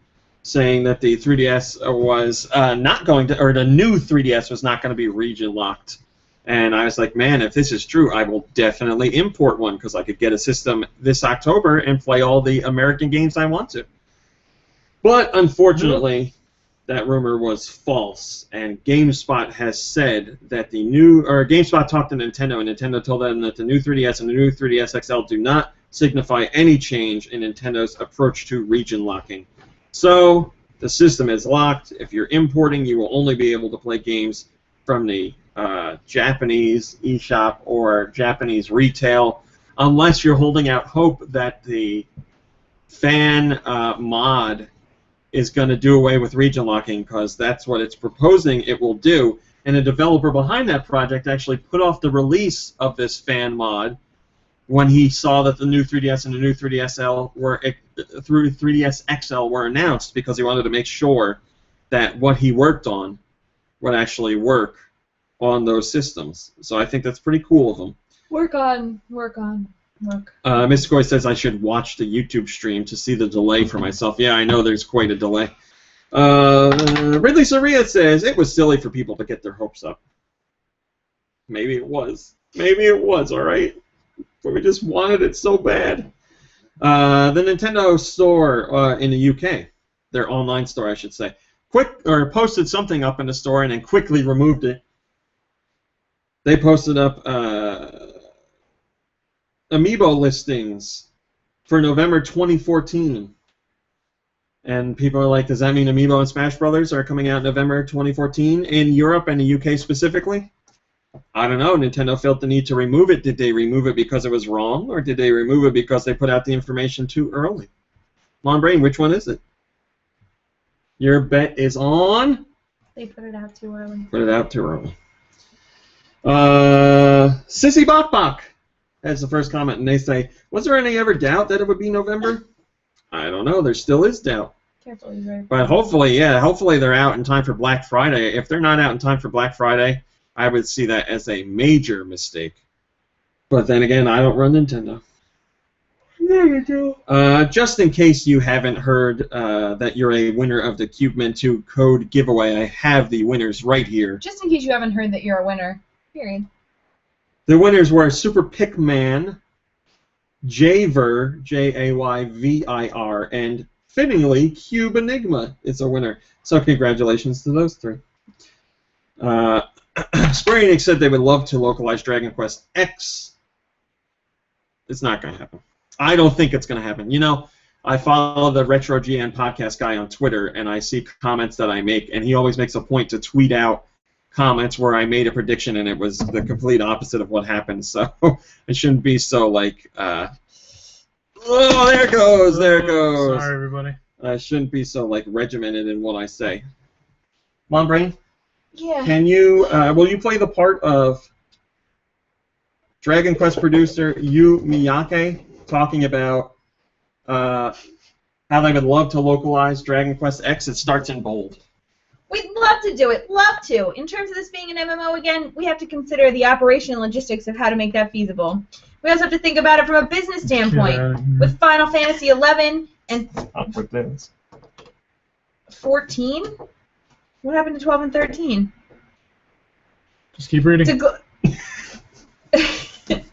saying that the 3DS was not going to, or the new 3DS was not going to be region locked. And I was like, man, if this is true, I will definitely import one because I could get a system this October and play all the American games I want to. But unfortunately, that rumor was false, and GameSpot has said that the new, or GameSpot talked to Nintendo, and Nintendo told them that the new 3DS and the new 3DS XL do not signify any change in Nintendo's approach to region locking. So the system is locked. If you're importing, you will only be able to play games from the Japanese eShop or Japanese retail, unless you're holding out hope that the fan mod is going to do away with region locking, because that's what it's proposing it will do. And the developer behind that project actually put off the release of this fan mod when he saw that the new 3DS and the new 3DS XL were announced, because he wanted to make sure that what he worked on would actually work on those systems. So I think that's pretty cool of him. Work on. Miss Coy says I should watch the YouTube stream to see the delay for myself. Yeah, I know there's quite a delay. Ridley Soria says it was silly for people to get their hopes up. Maybe it was. Maybe it was, all right? But we just wanted it so bad. The Nintendo store in the UK, their online store, I should say, posted something up in the store and then quickly removed it. They posted up Amiibo listings for November 2014. And people are like, does that mean Amiibo and Smash Brothers are coming out November 2014 in Europe and the UK specifically? I don't know. Nintendo felt the need to remove it. Did they remove it because it was wrong, or did they remove it because they put out the information too early? Mon Brain, which one is it? Your bet is on? They put it out too early. Put it out too early. Sissy Bok Bok has the first comment, and they say, was there any ever doubt that it would be November? I don't know. There still is doubt. Careful, he's right. But hopefully, yeah, hopefully they're out in time for Black Friday. If they're not out in time for Black Friday, I would see that as a major mistake. But then again, I don't run Nintendo. Yeah, you do. Just in case you haven't heard that you're a winner of the CubeMan 2 code giveaway, I have the winners right here. Just in case you haven't heard that you're a winner. Period. The winners were Super Pikman, Jayver, Jayvyr, and fittingly, Cube Enigma is a winner. So congratulations to those three. Square Enix said they would love to localize Dragon Quest X. It's not going to happen. I don't think it's going to happen. You know, I follow the Retro GN podcast guy on Twitter, and I see comments that I make, and he always makes a point to tweet out comments where I made a prediction and it was the complete opposite of what happened. So it shouldn't be so like, oh, there it goes, there it goes. Sorry, everybody. I shouldn't be so like regimented in what I say. Mon Brain? Yeah. Can you, will you play the part of Dragon Quest producer Yu Miyake talking about how they would love to localize Dragon Quest X? It starts in bold. We'd love to do it. Love to. In terms of this being an MMO again, we have to consider the operation and logistics of how to make that feasible. We also have to think about it from a business standpoint. With Final Fantasy XI and Up with this. 14? What happened to 12 and 13? Just keep reading.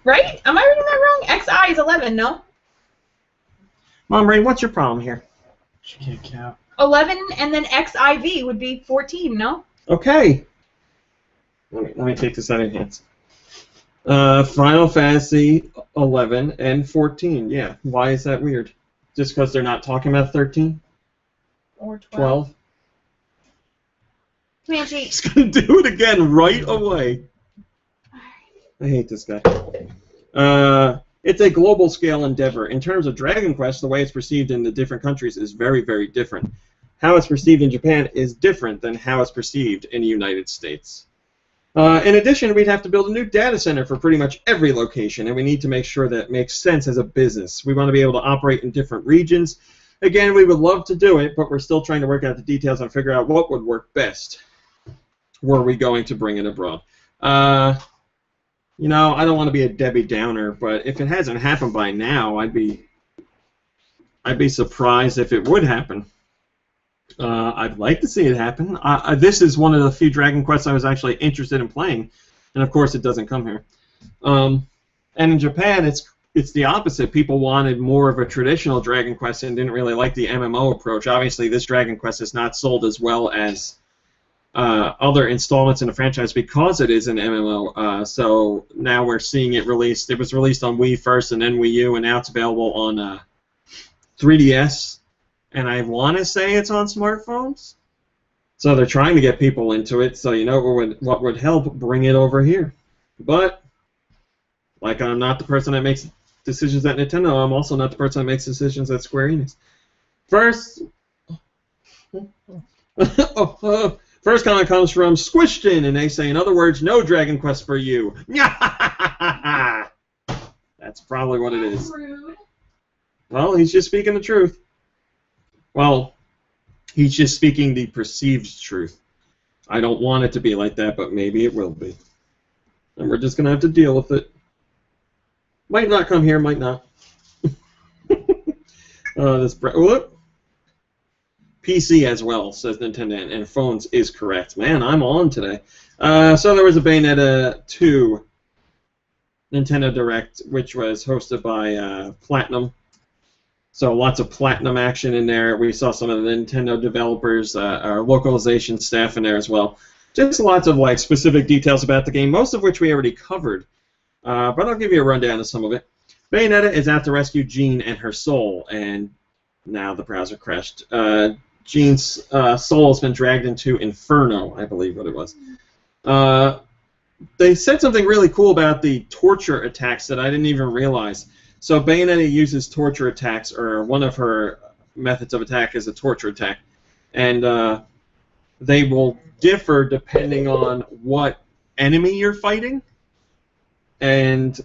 Right? Am I reading that wrong? XI is 11, no? Mon Brain, what's your problem here? She can't count. 11 and then XIV would be 14, no? Okay. Let me take this out of your hands. Final Fantasy 11 and 14. Yeah. Why is that weird? Just because they're not talking about 13? Or 12? Comanche. He's going to do it again right away. I hate this guy. It's a global scale endeavor. In terms of Dragon Quest, the way it's perceived in the different countries is very, very different. How it's perceived in Japan is different than how it's perceived in the United States. In addition, we'd have to build a new data center for pretty much every location, and we need to make sure that it makes sense as a business. We want to be able to operate in different regions. Again, we would love to do it, but we're still trying to work out the details and figure out what would work best. Were we going to bring it abroad? You know, I don't want to be a Debbie Downer, but if it hasn't happened by now, I'd be surprised if it would happen. I'd like to see it happen. This is one of the few Dragon Quests I was actually interested in playing, and of course it doesn't come here. And in Japan, it's the opposite. People wanted more of a traditional Dragon Quest and didn't really like the MMO approach. Obviously, this Dragon Quest is not sold as well as other installments in the franchise because it is an MMO. So now we're seeing it released. It was released on Wii first and then Wii U, and now it's available on 3DS. And I want to say it's on smartphones. So they're trying to get people into it. So you know what would help? Bring it over here. But like I'm not the person that makes decisions at Nintendo, I'm also not the person that makes decisions at Square Enix. First comment comes from Squishton, and they say, in other words, no Dragon Quest for you. That's probably what it is. Rude. Well, he's just speaking the truth. Well, he's just speaking the perceived truth. I don't want it to be like that, but maybe it will be. And we're just going to have to deal with it. Might not come here, might not. Whoop. PC as well, says Nintendo, and phones is correct. Man, I'm on today. So there was a Bayonetta 2 Nintendo Direct, which was hosted by Platinum. So lots of platinum action in there. We saw some of the Nintendo developers, our localization staff in there as well. Just lots of like specific details about the game, most of which we already covered. But I'll give you a rundown of some of it. Bayonetta is out to rescue Jean and her soul, and now the browser crashed. Jean's soul has been dragged into Inferno, I believe what it was. They said something really cool about the torture attacks that I didn't even realize. So Bayonetta uses torture attacks, or one of her methods of attack is a torture attack. And they will differ depending on what enemy you're fighting. And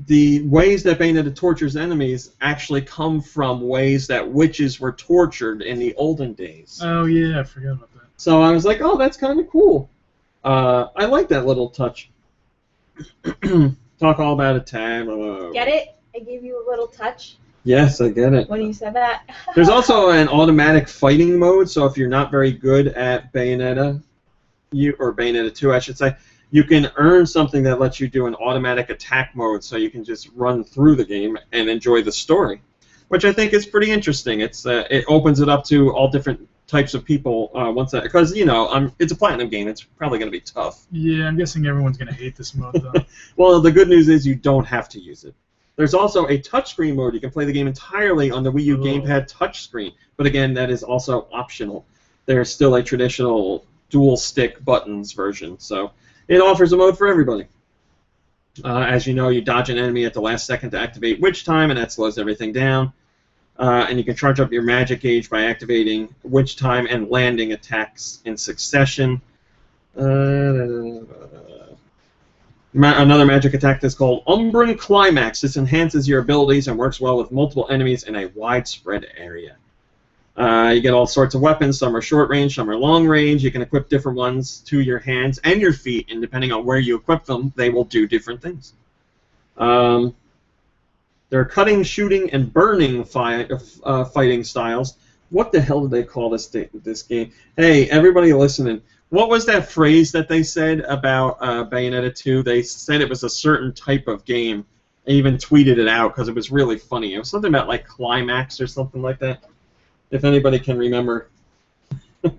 the ways that Bayonetta tortures enemies actually come from ways that witches were tortured in the olden days. Oh, yeah, I forgot about that. So I was like, oh, that's kind of cool. I like that little touch. Talk all about attack. Get it? I gave you a little touch Yes, I get it. when you said that. There's also an automatic fighting mode, so if you're not very good at Bayonetta, or Bayonetta 2, I should say, you can earn something that lets you do an automatic attack mode, so you can just run through the game and enjoy the story, which I think is pretty interesting. It opens it up to all different types of people because it's a platinum game. It's probably going to be tough. Yeah, I'm guessing everyone's going to hate this mode, though. Well, the good news is you don't have to use it. There's also a touchscreen mode. You can play the game entirely on the Wii U gamepad touchscreen, but again, that is also optional. There's still a traditional dual stick buttons version, so it offers a mode for everybody. As you know, you dodge an enemy at the last second to activate Witch Time, and that slows everything down. And you can charge up your magic gauge by activating Witch Time and landing attacks in succession. Another magic attack is called Umbran Climax. This enhances your abilities and works well with multiple enemies in a widespread area. You get all sorts of weapons. Some are short range, some are long range. You can equip different ones to your hands and your feet, and depending on where you equip them, they will do different things. There are cutting, shooting, and burning fighting styles. What the hell did they call this game? Hey, everybody listening. What was that phrase that they said about Bayonetta 2? They said it was a certain type of game. They even tweeted it out because it was really funny. It was something about like climax or something like that. If anybody can remember. Thank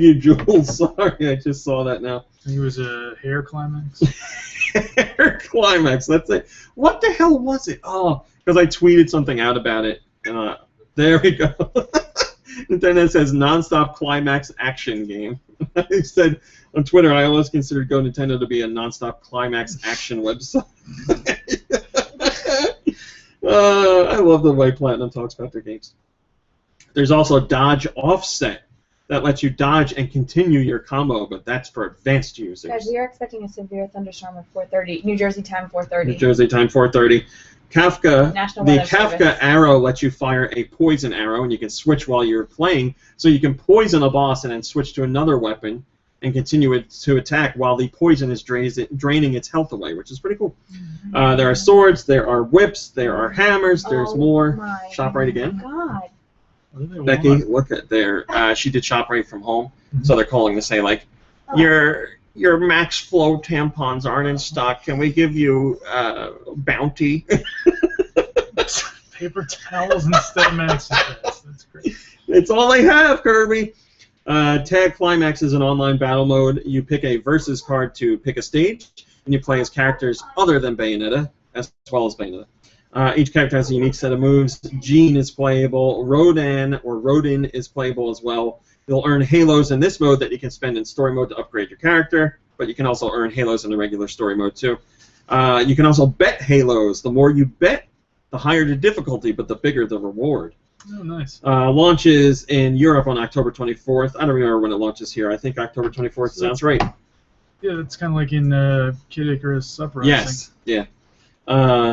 you, Jules. Sorry, I just saw that now. I think it was a hair climax. Hair climax, that's it. What the hell was it? Oh, because I tweeted something out about it. There we go. And then it says non-stop climax action game. I said on Twitter, I always considered GoNintendo to be a non-stop climax action website. I love the way Platinum talks about their games. There's also Dodge Offset that lets you dodge and continue your combo, but that's for advanced users. Guys, we are expecting a severe thunderstorm at 4:30. New Jersey time, 4:30. New Jersey time, 4:30. Kafka, National the Weather Kafka Service. arrow lets you fire a poison arrow, and you can switch while you're playing, so you can poison a boss and then switch to another weapon and continue it to attack while the poison is draining its health away, which is pretty cool. There are swords, there are whips, there are hammers, there's more. Shop right again. God. Becky, look at there. She did shop right from home, so they're calling to say like, your Max Flow tampons aren't in stock. Can we give you bounty? Paper towels instead of maxi pads. That's great. It's all they have, Kirby. Tag Climax is an online battle mode. You pick a versus card to pick a stage, and you play as characters other than Bayonetta, as well as Bayonetta. Each character has a unique set of moves. Jean is playable. Rodin is playable as well. You'll earn halos in this mode that you can spend in story mode to upgrade your character, but you can also earn halos in the regular story mode too. You can also bet halos. The more you bet, the higher the difficulty, but the bigger the reward. Oh, nice. Launches in Europe on October 24th. I don't remember when it launches here. I think October 24th sounds right. Yeah, it's kind of like in Kid Icarus Uprising. Yes, yeah.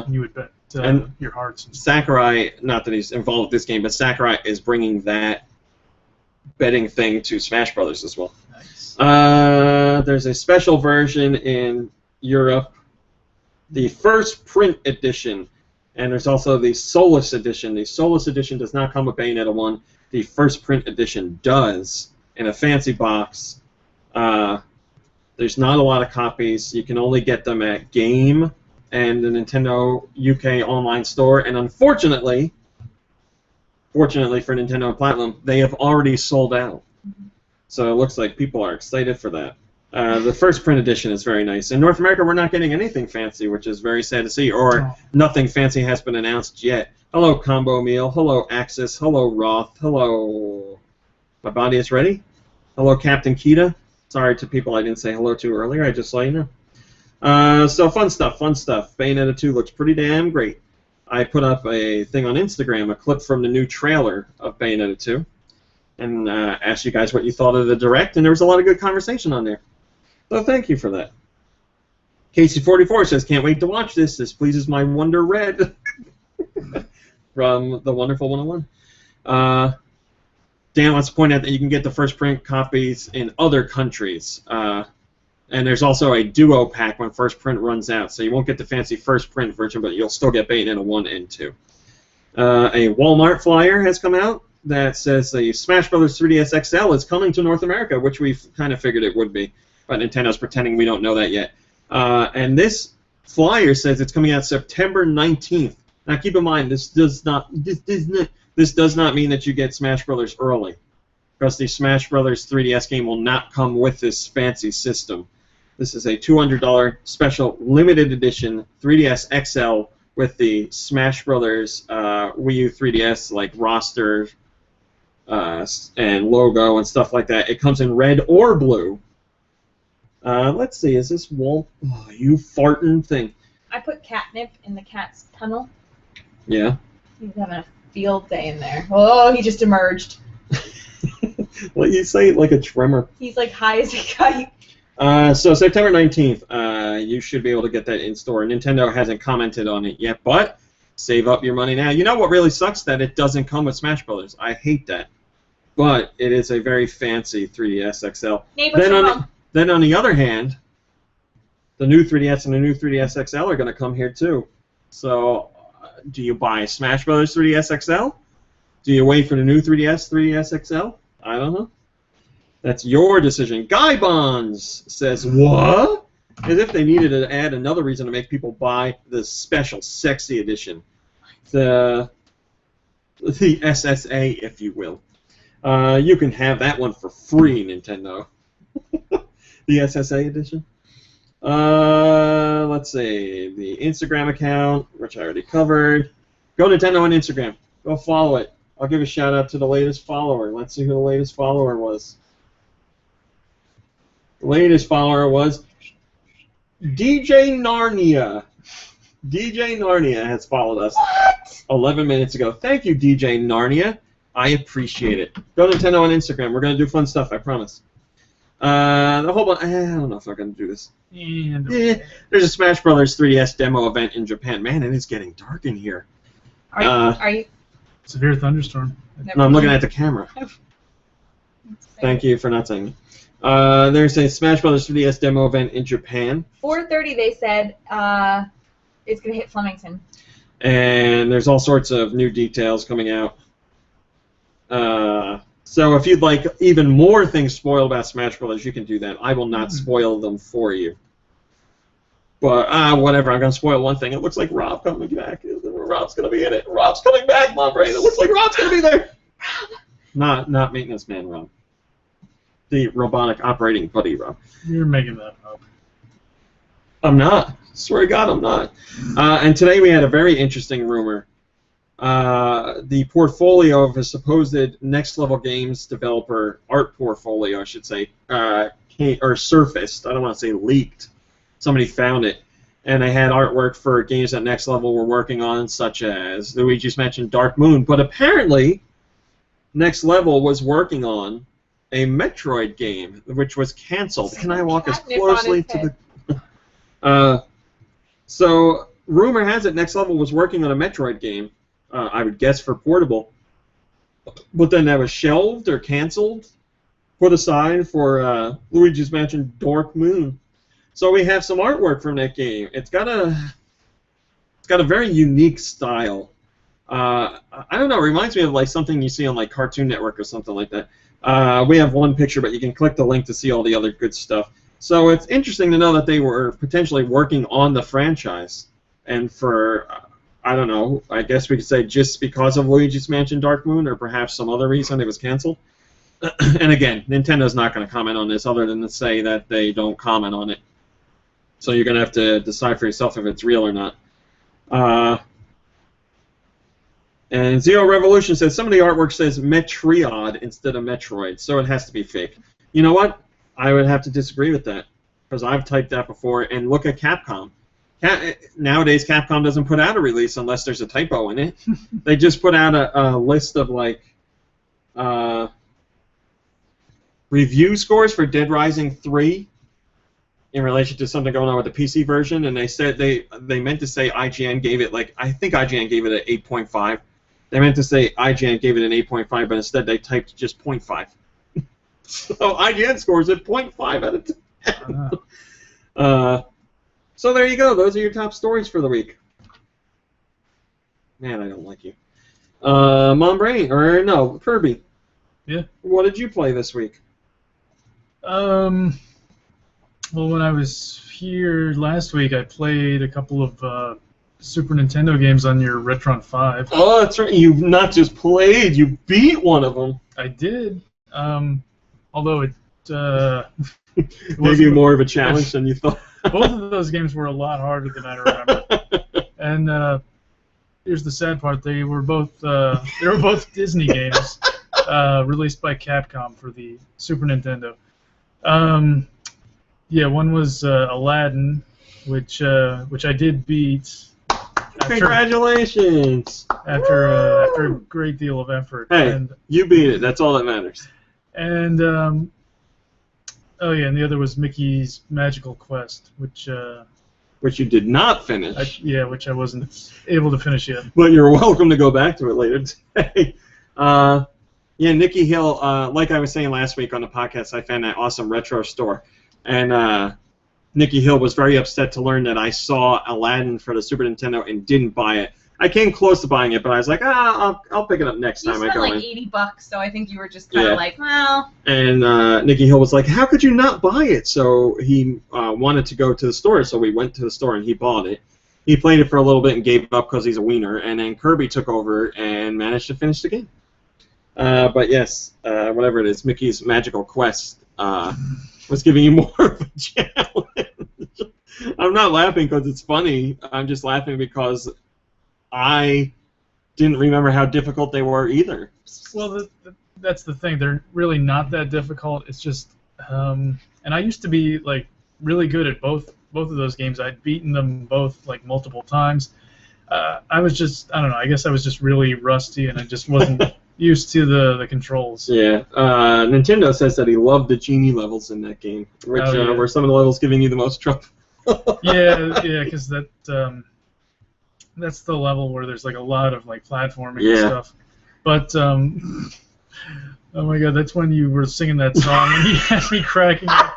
You would bet and your hearts. Sakurai, not that he's involved with this game, but Sakurai is bringing that betting thing to Smash Brothers as well. Nice. There's a special version in Europe, the first print edition, and there's also the Solus edition. The Solus edition does not come with Bayonetta 1. The first print edition does, in a fancy box. There's not a lot of copies. You can only get them at Game and the Nintendo UK online store, and unfortunately, fortunately for Nintendo and Platinum, they have already sold out. So it looks like people are excited for that. The first print edition is very nice. In North America, we're not getting anything fancy, which is very sad to see, or nothing fancy has been announced yet. Hello, Combo Meal. Hello, Axis. Hello, Roth. Hello, My Body is Ready. Hello, Captain Kita. Sorry to people I didn't say hello to earlier. I just let you know. So fun stuff, fun stuff. Bayonetta 2 looks pretty damn great. I put up a thing on Instagram, a clip from the new trailer of Bayonetta 2, and asked you guys what you thought of the Direct, and there was a lot of good conversation on there. So thank you for that. Casey44 says, can't wait to watch this. This pleases my Wonder Red. From the Wonderful 101. Dan wants to point out that you can get the first print copies in other countries. And there's also a duo pack when first print runs out. So you won't get the fancy first print version, but you'll still get Bayonetta 1 and 2. A Walmart flyer has come out that says the Smash Bros. 3DS XL is coming to North America, which we kind of figured it would be. But Nintendo's pretending we don't know that yet. And this flyer says it's coming out September 19th. Now keep in mind, this does not mean that you get Smash Brothers early, because the Smash Brothers 3DS game will not come with this fancy system. This is a $200 special limited edition 3DS XL with the Smash Brothers Wii U 3DS like roster and logo and stuff like that. It comes in red or blue. Let's see, is this Walt? Oh, you farting thing. I put catnip in the cat's tunnel. Yeah. He's having a field day in there. Oh, he just emerged. Well, you say it like a tremor. He's like high as a kite. So September 19th, you should be able to get that in store. Nintendo hasn't commented on it yet, but save up your money now. You know what really sucks? That it doesn't come with Smash Brothers. I hate that. But it is a very fancy 3DS XL. Then on the other hand, the new 3DS and the new 3DS XL are going to come here too. So do you buy Smash Bros. 3DS XL? Do you wait for the new 3DS XL? I don't know. That's your decision. Guy Bonds says, what? As if they needed to add another reason to make people buy the special sexy edition. The SSA, if you will. You can have that one for free, Nintendo. The SSA edition. Let's see. The Instagram account, which I already covered. GoNintendo on Instagram. Go follow it. I'll give a shout out to the latest follower. Let's see who the latest follower was. The latest follower was DJ Narnia. DJ Narnia has followed us 11 minutes ago. Thank you, DJ Narnia. I appreciate it. GoNintendo on Instagram. We're going to do fun stuff, I promise. The whole bunch. I don't know if I'm going to do this. There's a Smash Brothers 3DS demo event in Japan. Man, it is getting dark in here. Are you? Severe thunderstorm. No, I'm looking at the camera. Thank you for not saying it. There's a Smash Brothers 3DS demo event in Japan. 4:30, they said it's going to hit Flemington. And there's all sorts of new details coming out. So if you'd like even more things spoiled about Smash Brothers, you can do that. I will not spoil them for you. But, whatever, I'm going to spoil one thing. It looks like Rob coming back. Rob's going to be in it. Rob's coming back, Mom Ray. It looks like Rob's going to be there. Not Maintenance Man Rob. The robotic operating buddy Rob. You're making that up. I'm not. Swear to God, I'm not. And today we had a very interesting rumor. The portfolio of a supposed Next Level Games developer, art portfolio, I should say, surfaced. I don't want to say leaked. Somebody found it, and they had artwork for games that Next Level were working on, such as Luigi's Mansion Dark Moon. But apparently, Next Level was working on a Metroid game, which was canceled. Can I walk as closely to the... So, rumor has it Next Level was working on a Metroid game, I would guess for portable, but then that was shelved or canceled, put aside for Luigi's Mansion Dark Moon. So we have some artwork from that game. It's got a very unique style. I don't know. It reminds me of like something you see on like Cartoon Network or something like that. We have one picture, but you can click the link to see all the other good stuff. So it's interesting to know that they were potentially working on the franchise. and for I don't know, I guess we could say just because of Luigi's Mansion Dark Moon, or perhaps some other reason it was canceled. And again, Nintendo's not going to comment on this other than to say that they don't comment on it. So you're going to have to decide for yourself if it's real or not. And Zero Revolution says, some of the artwork says Metriod instead of Metroid, so it has to be fake. You know what? I would have to disagree with that, because I've typed that before, and look at Capcom. Nowadays, Capcom doesn't put out a release unless there's a typo in it. They just put out a list of, like, review scores for Dead Rising 3 in relation to something going on with the PC version, and they said they meant to say IGN gave it, like, I think IGN gave it an 8.5. They meant to say IGN gave it an 8.5, but instead they typed just 0.5. So IGN scores it 0.5 out of 10. So there you go. Those are your top stories for the week. Man, I don't like you. Kirby. Yeah. What did you play this week? Well, when I was here last week, I played a couple of Super Nintendo games on your Retron 5. Oh, that's right. You've not just played, you beat one of them. I did. Although it maybe more of a challenge than you thought. Both of those games were a lot harder than I remember. And here's the sad part: they were both Disney games released by Capcom for the Super Nintendo. Yeah, one was Aladdin, which I did beat. Congratulations! After a great deal of effort. Hey, you beat it. That's all that matters. And oh yeah, and the other was Mickey's Magical Quest, which you did not finish. Which I wasn't able to finish yet. But you're welcome to go back to it later today. Yeah, Nikki Hill, like I was saying last week on the podcast, I found that awesome retro store. And Nikki Hill was very upset to learn that I saw Aladdin for the Super Nintendo and didn't buy it. I came close to buying it, but I was like, I'll pick it up next time I go in. You spent like $80, so I think you were just kind of like, well. And Nikki Hill was like, how could you not buy it? So he wanted to go to the store, so we went to the store and he bought it. He played it for a little bit and gave it up because he's a wiener, and then Kirby took over and managed to finish the game. But yes, whatever it is, Mickey's Magical Quest was giving you more of a challenge. I'm not laughing because it's funny. I'm just laughing because I didn't remember how difficult they were either. Well, that's the thing. They're really not that difficult. It's just, and I used to be like really good at both of those games. I'd beaten them both like multiple times. I was just, I don't know. I guess I was just really rusty, and I just wasn't used to the controls. Yeah. Nintendo says that he loved the genie levels in that game, which were some of the levels giving you the most trouble. yeah, because that's the level where there's like a lot of like platforming and stuff. But oh my god, that's when you were singing that song and you had me cracking up.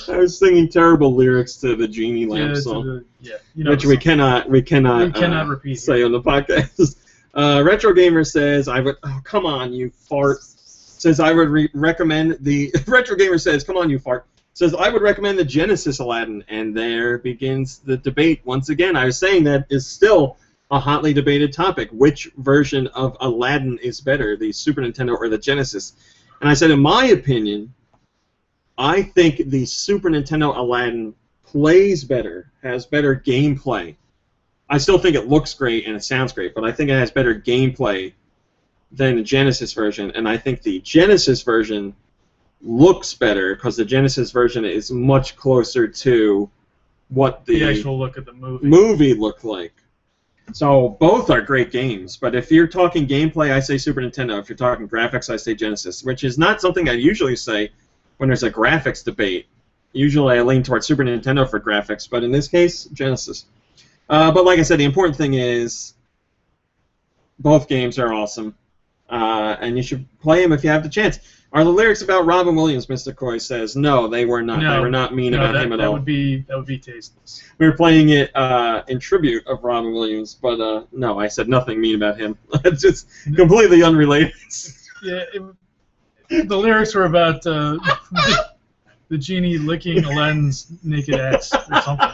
I was singing terrible lyrics to the Genie Lamp song, which we cannot repeat say on the podcast. Retro Gamer says, "I would." Oh, come on, you fart. Says I would recommend the Retro Gamer says, "Come on, you fart." Says I would recommend the Genesis Aladdin, and there begins the debate once again. I was saying that is still a hotly debated topic. Which version of Aladdin is better, the Super Nintendo or the Genesis? And I said, in my opinion, I think the Super Nintendo Aladdin plays better, has better gameplay. I still think it looks great and it sounds great, but I think it has better gameplay than the Genesis version, and I think the Genesis version looks better because the Genesis version is much closer to what the actual look of the movie looked like. So both are great games, but if you're talking gameplay, I say Super Nintendo. If you're talking graphics, I say Genesis, which is not something I usually say when there's a graphics debate. Usually I lean towards Super Nintendo for graphics, but in this case, Genesis. But like I said, the important thing is both games are awesome, and you should play them if you have the chance. Are the lyrics about Robin Williams? Mr. Coy says no. They were not. They were not mean about him at all. That would be tasteless. We were playing it in tribute of Robin Williams, but no, I said nothing mean about him. It's just completely unrelated. Yeah, the lyrics were about the genie licking Aladdin's naked ass or something.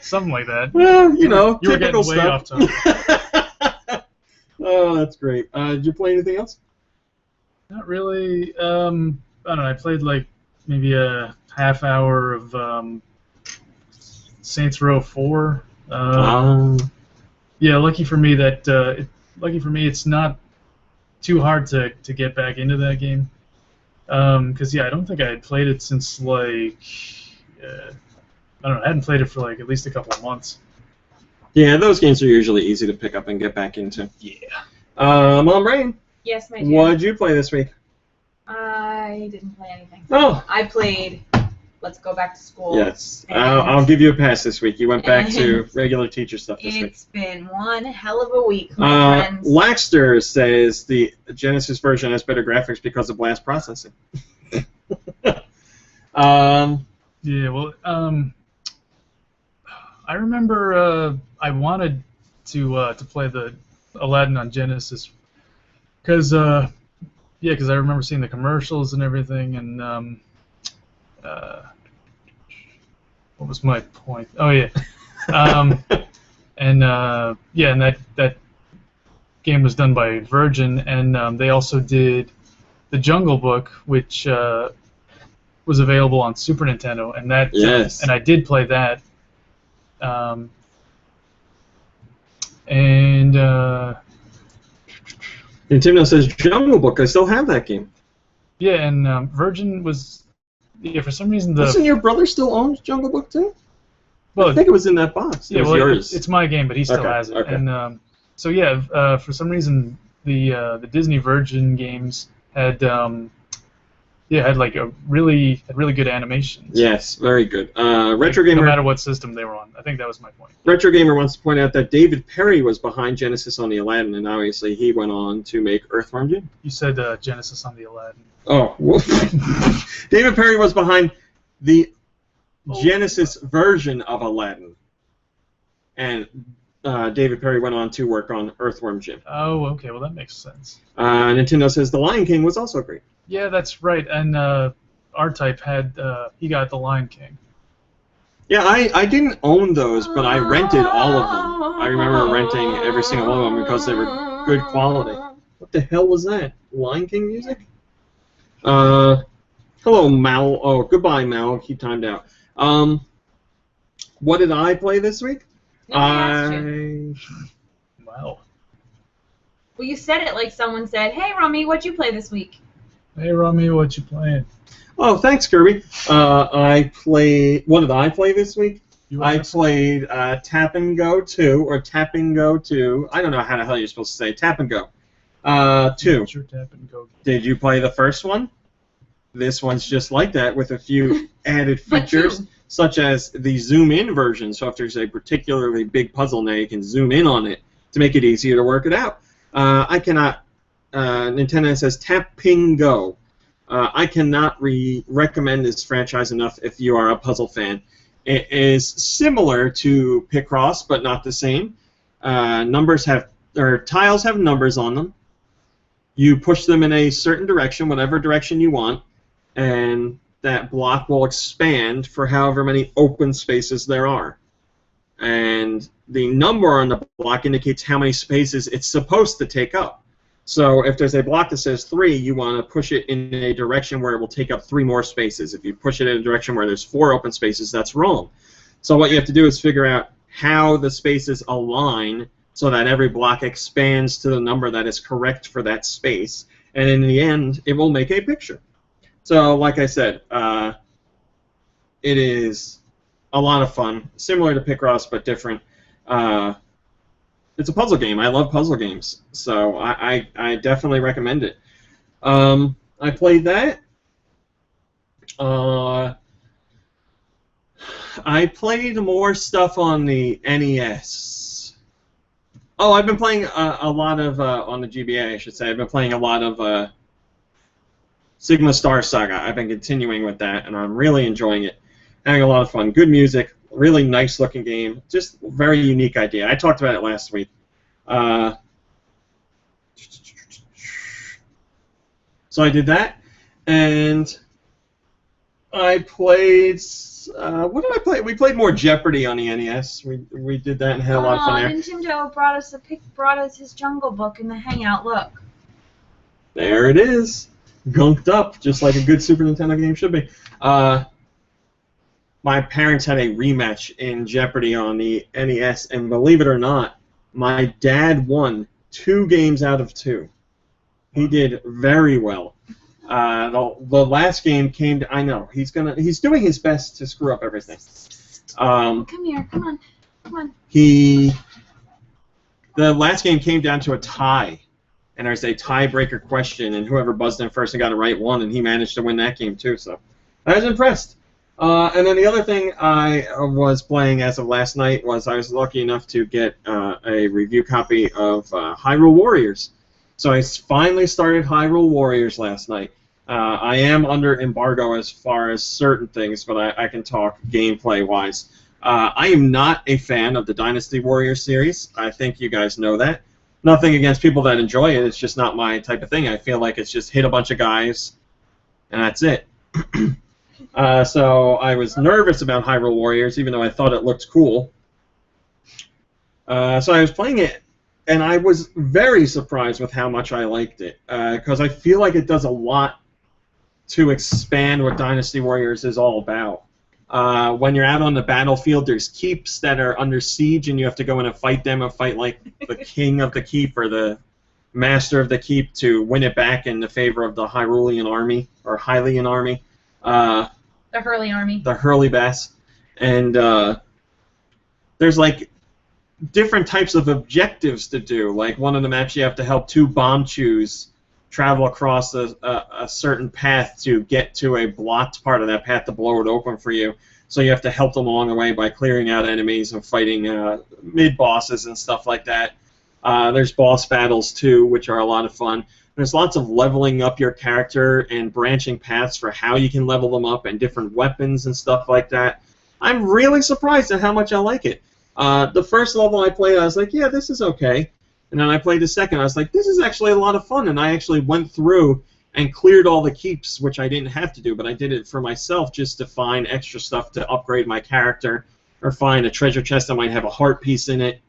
Something like that. Well, you know, You were typical getting way off stuff. Oh, that's great. Did you play anything else? Not really. I don't know. I played like maybe a half hour of Saints Row 4. Yeah, lucky for me it's not too hard to get back into that game. Because yeah, I don't think I had played it since like I don't know. I hadn't played it for like at least a couple of months. Yeah, those games are usually easy to pick up and get back into. Yeah. Mom Rain, Yes, my dear. what'd you play this week? I didn't play anything. Oh. I played Let's Go Back to School. Yes. I'll give you a pass this week. You went back to regular teacher stuff this week. It's been one hell of a week, my friends. Laxter says the Genesis version has better graphics because of blast processing. Yeah, well, I remember I wanted to play the Aladdin on Genesis because I remember seeing the commercials and everything, and what was my point? Oh yeah, and that game was done by Virgin, and they also did the Jungle Book, which was available on Super Nintendo, and that yes, and I did play that. Nintendo says Jungle Book. I still have that game. Yeah, and Virgin was for some reason Doesn't your brother still owns Jungle Book too? Well, I think it was in that box. Yeah, well, yours. It's my game, but he still has it. Okay. And so yeah, for some reason the Disney Virgin games had like really good animations. Yes, very good. Retro Gamer. No matter what system they were on. I think that was my point. Retro Gamer wants to point out that David Perry was behind Genesis on the Aladdin, and obviously he went on to make Earthworm Jim. You said Genesis on the Aladdin. Oh, David Perry was behind the Genesis version of Aladdin, and David Perry went on to work on Earthworm Jim. Oh, okay. Well, that makes sense. Nintendo says The Lion King was also great. Yeah, that's right. And R-Type had he got The Lion King. Yeah, I didn't own those, but I rented all of them. I remember renting every single one of them because they were good quality. What the hell was that? Lion King music? Hello, Mal. Oh, goodbye, Mal. Keep timed out. What did I play this week? Wow. Well, you said it like someone said, "Hey, Rummy, what'd you play this week?" Hey, Rummy, what you playing? Oh, thanks, Kirby. I played. What did I play this week? I played Tap and Go 2 or Tapping Go 2. I don't know how the hell you're supposed to say Tap and Go. 2. Sure, Tap and Go. Did you play the first one? This one's just like that with a few added features, such as the zoom-in version. So if there's a particularly big puzzle, now you can zoom in on it to make it easier to work it out. I cannot. Nintendo says Tapping Go. I cannot recommend this franchise enough if you are a puzzle fan. It is similar to Picross, but not the same. Tiles have numbers on them. You push them in a certain direction, whatever direction you want, and that block will expand for however many open spaces there are. And the number on the block indicates how many spaces it's supposed to take up. So if there's a block that says 3, you want to push it in a direction where it will take up 3 more spaces. If you push it in a direction where there's 4 open spaces, that's wrong. So what you have to do is figure out how the spaces align so that every block expands to the number that is correct for that space. And in the end, it will make a picture. So like I said, it is a lot of fun, similar to Picross but different. It's a puzzle game. I love puzzle games, so I definitely recommend it. I played that. I played more stuff on the NES. Oh, I've been playing a lot of, on the GBA, I should say, I've been playing a lot of Sigma Star Saga. I've been continuing with that, and I'm really enjoying it. Having a lot of fun. Good music, really nice looking game, just very unique idea. I talked about it last week. So I did that, and I played. What did I play? We played more Jeopardy on the NES. We did that and had a lot of fun there. Nintendo brought us his Jungle Book in the Hangout. Look. There it is, gunked up, just like a good Super Nintendo game should be. My parents had a rematch in Jeopardy on the NES, and believe it or not, my dad won 2 games out of 2. He did very well. The last game came to, I know he's doing his best to screw up everything. Come here, come on. The last game came down to a tie, and there's a tiebreaker question, and whoever buzzed in first and got it right won, and he managed to win that game too. So I was impressed. And then the other thing I was playing as of last night was I was lucky enough to get a review copy of Hyrule Warriors. So I finally started Hyrule Warriors last night. I am under embargo as far as certain things, but I can talk gameplay-wise. I am not a fan of the Dynasty Warriors series. I think you guys know that. Nothing against people that enjoy it. It's just not my type of thing. I feel like it's just hit a bunch of guys, and that's it. So I was nervous about Hyrule Warriors, even though I thought it looked cool. So I was playing it, and I was very surprised with how much I liked it, because I feel like it does a lot to expand what Dynasty Warriors is all about. When you're out on the battlefield, there's keeps that are under siege, and you have to go in and fight them, and fight like the king of the keep or the master of the keep to win it back in the favor of the Hyrulean army, or Hylian army. The Hurley army. The Hurley Bass. And there's like different types of objectives to do. Like one of the maps you have to help 2 bomb chews travel across a certain path to get to a blocked part of that path to blow it open for you. So you have to help them along the way by clearing out enemies and fighting mid-bosses and stuff like that. There's boss battles too, which are a lot of fun. There's lots of leveling up your character and branching paths for how you can level them up and different weapons and stuff like that. I'm really surprised at how much I like it. The first level I played, I was like, yeah, this is okay. And then I played the second, I was like, this is actually a lot of fun. And I actually went through and cleared all the keeps, which I didn't have to do, but I did it for myself just to find extra stuff to upgrade my character or find a treasure chest that might have a heart piece in it.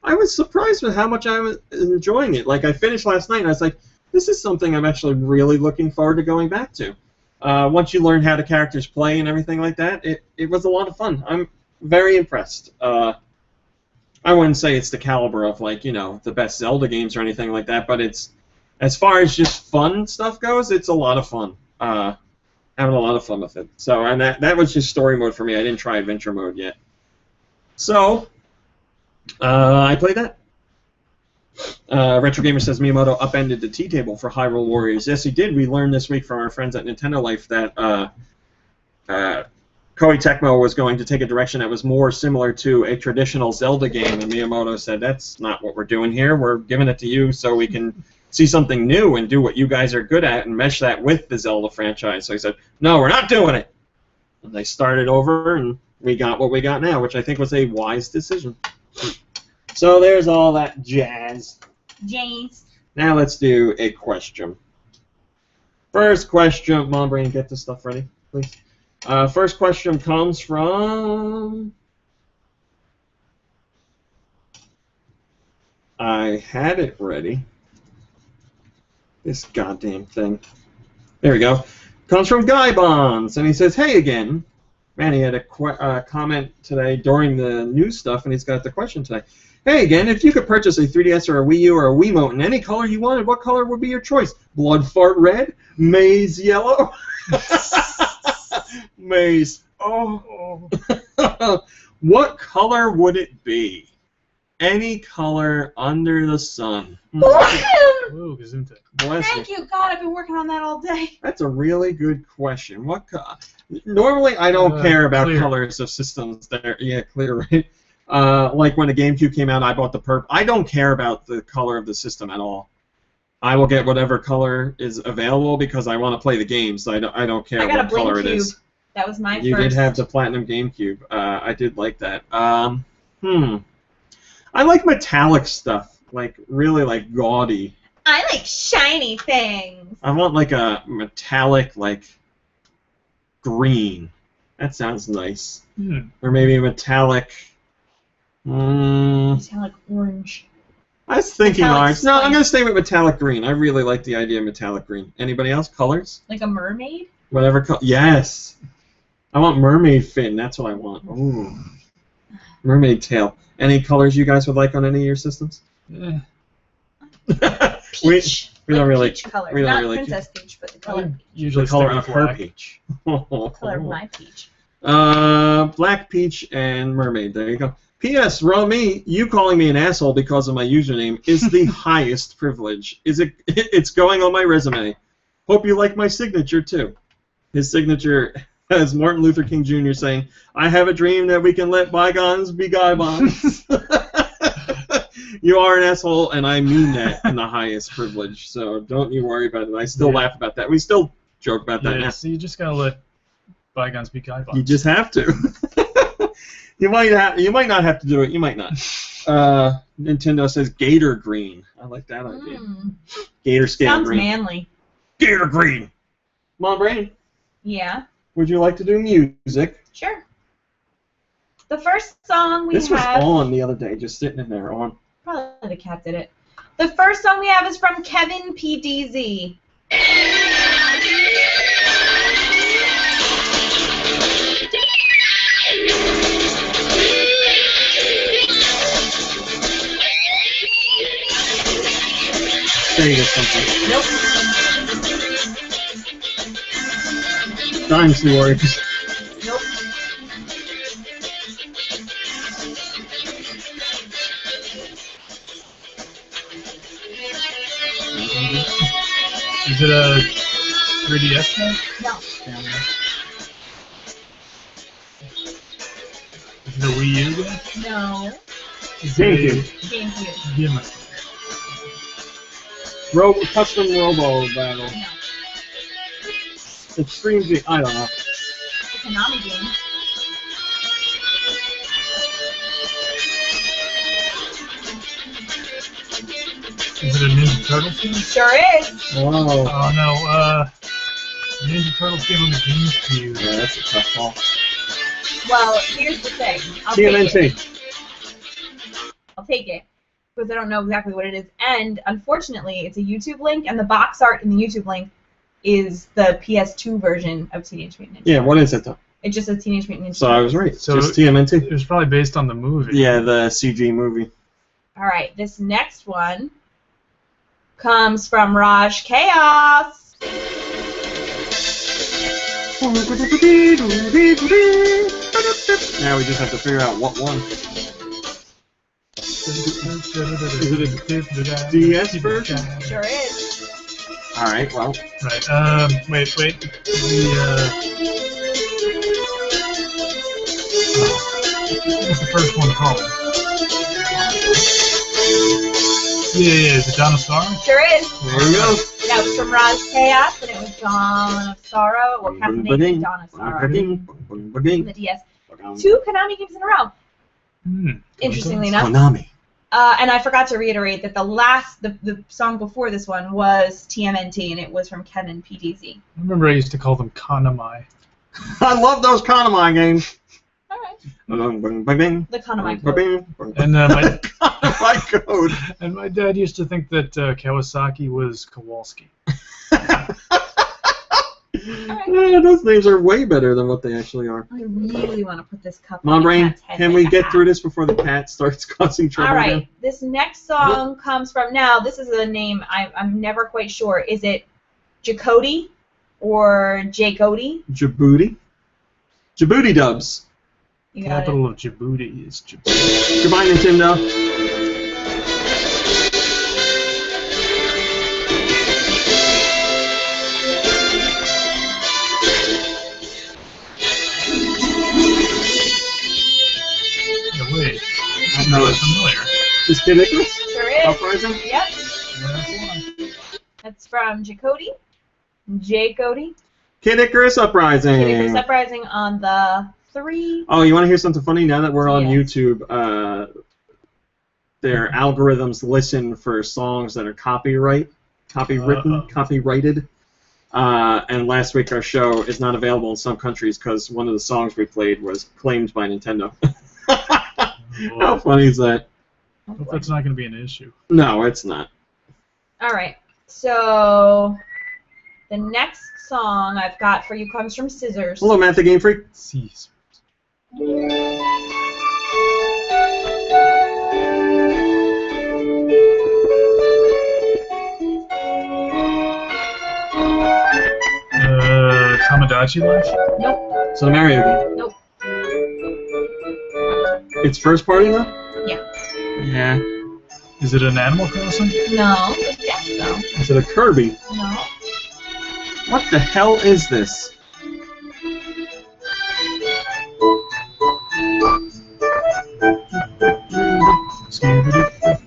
I was surprised with how much I was enjoying it. Like, I finished last night, and I was like, this is something I'm actually really looking forward to going back to. Once you learn how the characters play and everything like that, it was a lot of fun. I'm very impressed. I wouldn't say it's the caliber of, like, you know, the best Zelda games or anything like that, but it's, as far as just fun stuff goes, it's a lot of fun. Having a lot of fun with it. So, and that was just story mode for me. I didn't try adventure mode yet. So, I played that. Retro Gamer says Miyamoto upended the T-table for Hyrule Warriors. Yes, he did. We learned this week from our friends at Nintendo Life that Koei Tecmo was going to take a direction that was more similar to a traditional Zelda game, and Miyamoto said, that's not what we're doing here. We're giving it to you so we can see something new and do what you guys are good at and mesh that with the Zelda franchise. So he said, no, we're not doing it. And they started over, and we got what we got now, which I think was a wise decision. So there's all that jazz. James. Now let's do a question. First question. Mom, Brain, get this stuff ready, please. First question comes from... I had it ready. This goddamn thing. There we go. Comes from Guy Bonds, and he says, hey again. Man, he had a comment today during the news stuff, and he's got the question today. Hey again, if you could purchase a 3DS or a Wii U or a Wiimote in any color you wanted, what color would be your choice? Blood fart red? Maize yellow? Maize. Oh. What color would it be? Any color under the sun. Ooh, Gesundheit. Bless Thank you, God. I've been working on that all day. That's a really good question. What normally I don't care about clear. colors of systems. There, yeah, clear, right? Like when the GameCube came out, I bought the purple. I don't care about the color of the system at all. I will get whatever color is available because I want to play the games. I don't care what color it is. That was my You first. did have the Platinum GameCube. I did like that. I like metallic stuff, like really like gaudy. I like shiny things. I want like a metallic, like green. That sounds nice. Hmm. Or maybe a metallic. Metallic orange. I was thinking Metallic orange. No, I'm spice. going to stay with metallic green. I really like the idea of metallic green. Anybody else? Colors? Like a mermaid? Whatever color. Yes. I want mermaid fin. That's what I want. Ooh. Mermaid tail. Any colors you guys would like on any of your systems? Eh. Peach. we don't really. Peach color. we don't Not really- Princess Peach, but the color. Usually The color stick of with her black. peach. Color of my peach. Black peach and mermaid. There you go. P.S. Romy, you calling me an asshole because of my username is the highest privilege. It's going on my resume. Hope you like my signature too. His signature has Martin Luther King Jr. saying, "I have a dream that we can let bygones be bygones." You are an asshole, and I mean that in the highest privilege. So don't you worry about it. I still laugh about that. We still joke about that now. So you just gotta let bygones be bygones. You just have to. You might not have to do it. You might not. Nintendo says Gator Green. I like that idea. Gator scale Sounds green. manly. Gator Green. Come on, Brain. Yeah. Would you like to do music? Sure. The first song we This was have. on the other day, just sitting in there on. Probably the cat did it. The first song we have is from Kevin PDZ. Saying it something. Nope. Dynasty Warriors. Nope. Is it a 3DS game? No. Is it a Wii U game? No. Is GameCube. GameCube. Gimmick. Custom Robo Battle. No. Extreme G. I don't know. It's a Konami game. Is it a Ninja Turtles game? Sure is. Wow. Oh no, Ninja Turtles game on the GameCube. Yeah, that's a tough call. Well, here's the thing. I'll take it. TMNT. I'll take it. Because I don't know exactly what it is. And unfortunately, it's a YouTube link, and the box art in the YouTube link is the PS2 version of Teenage Mutant Ninja. Yeah, what is it though? It just says Teenage Mutant Ninja. So I was right. So- Just TMNT. It was probably based on the movie. Yeah, the CG movie. All right, this next one comes from Raj Chaos. Now we just have to figure out what one. Is it a DS version? Sure is. Alright, well. Right. Wait. What's the first one called? Yeah, is it Dawn of Sorrow? Sure is. There you go. That was from Raj Chaos, and it was Dawn of Sorrow, or Caffeinated Dawn of Sorrow. The DS. 2 Konami games in a row. Interestingly enough. Konami. And I forgot to reiterate that the song before this one was TMNT, and it was from Kevin PDZ. I remember I used to call them Konami. I love those Konami games. All right. The The Konami code. And Konami code. and my dad used to think that Kawasaki was Kowalski. Those names are way better than what they actually are. I really want to put this cup Mom on the Brain, cat's head can like we a get hat. through this before the cat starts causing trouble All right. again? This next song comes from, now, this is a name I'm never quite sure. Is it Jacody or J-Cody? Djibouti? Djibouti dubs. You got Capital of Djibouti is Djibouti. Goodbye, Nintendo. No, wait. I know it. Familiar. Is Kid Icarus? Sure is. Uprising? Yep. Yeah, that's the one. That's from Jacody. J-Cody. Kid Icarus Uprising. Kid Icarus Uprising on the 3. Oh, you want to hear something funny? Now that we're on Yes. YouTube, their algorithms listen for songs that are copyrighted. And last week our show is not available in some countries because one of the songs we played was claimed by Nintendo. How funny is that? I hope that's not going to be an issue. No, it's not. All right. So the next song I've got for you comes from Scissors. Hello, Matt the Game Freak. Cease. Tomodachi Life? Nope. It's a Mario game. Nope. It's first party though? Yeah. Yeah. Is it an Animal Crossing? No. Yes, though. Is it a Kirby? No. What the hell is this?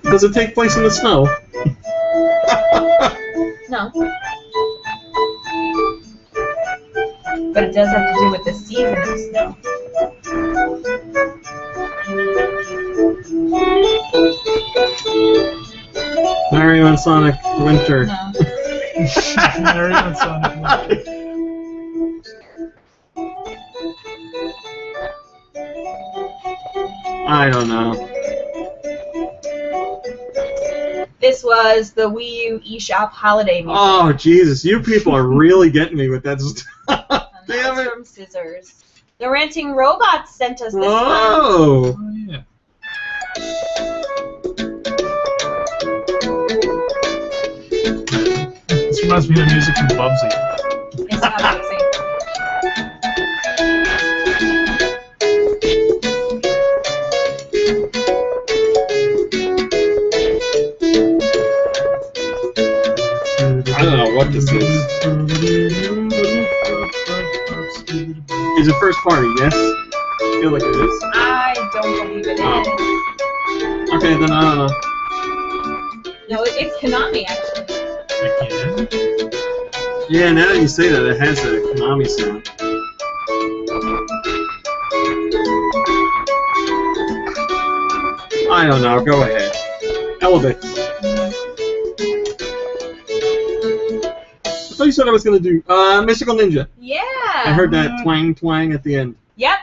Does it take place in the snow? No. But it does have to do with the season of snow. Mario and Sonic Winter. No. Mario and Sonic. I don't know. This was the Wii U eShop holiday music. Oh, Jesus. You people are really getting me with that stuff. And that was from Scissors. The Ranting Robots sent us this one. Whoa. Oh, yeah. This reminds me of music from Bubsy. It's not Bubsy. I don't know what this is. Is it first party? Yes? I feel like it is. I don't believe it is. Okay, then I don't know. No, it's Konami, actually. Again? Yeah, now that you say that, it has a Konami sound. I don't know. Go ahead. Elevate. I thought you said I was going to do Mystical Ninja. Yeah. I heard that twang twang at the end. Yep.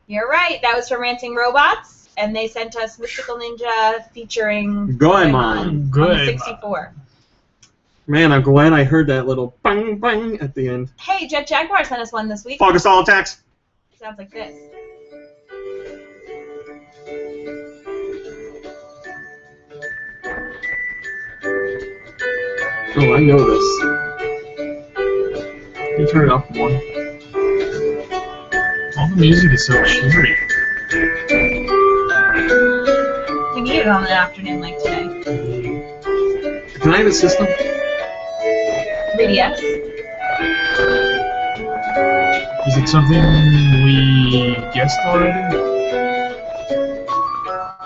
You're right. That was from Ranting Robots, and they sent us Mystical Ninja featuring Goemon. on the 64. Man, I'm glad I heard that little bang bang at the end. Hey, Jet Jaguar sent us one this week. Focus all attacks. Sounds like this. Oh, I know this. You turn it up one. All the music is so cheery. We need it on an afternoon like today. Can I have a system? 3DS. Is it something we guessed already? I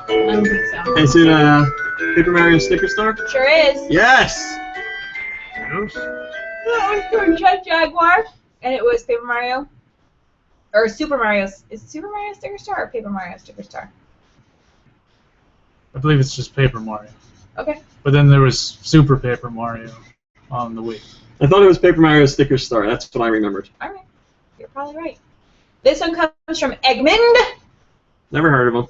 don't think so. Is it Paper Mario Sticker Star? Sure is. Yes! Yes. That was from Jet Jaguar, and it was Paper Mario. Or Super Mario. Is it Super Mario Sticker Star or Paper Mario Sticker Star? I believe it's just Paper Mario. Okay. But then there was Super Paper Mario on the Wii. I thought it was Paper Mario Sticker Star. That's what I remembered. Alright. You're probably right. This one comes from Eggman. Never heard of him.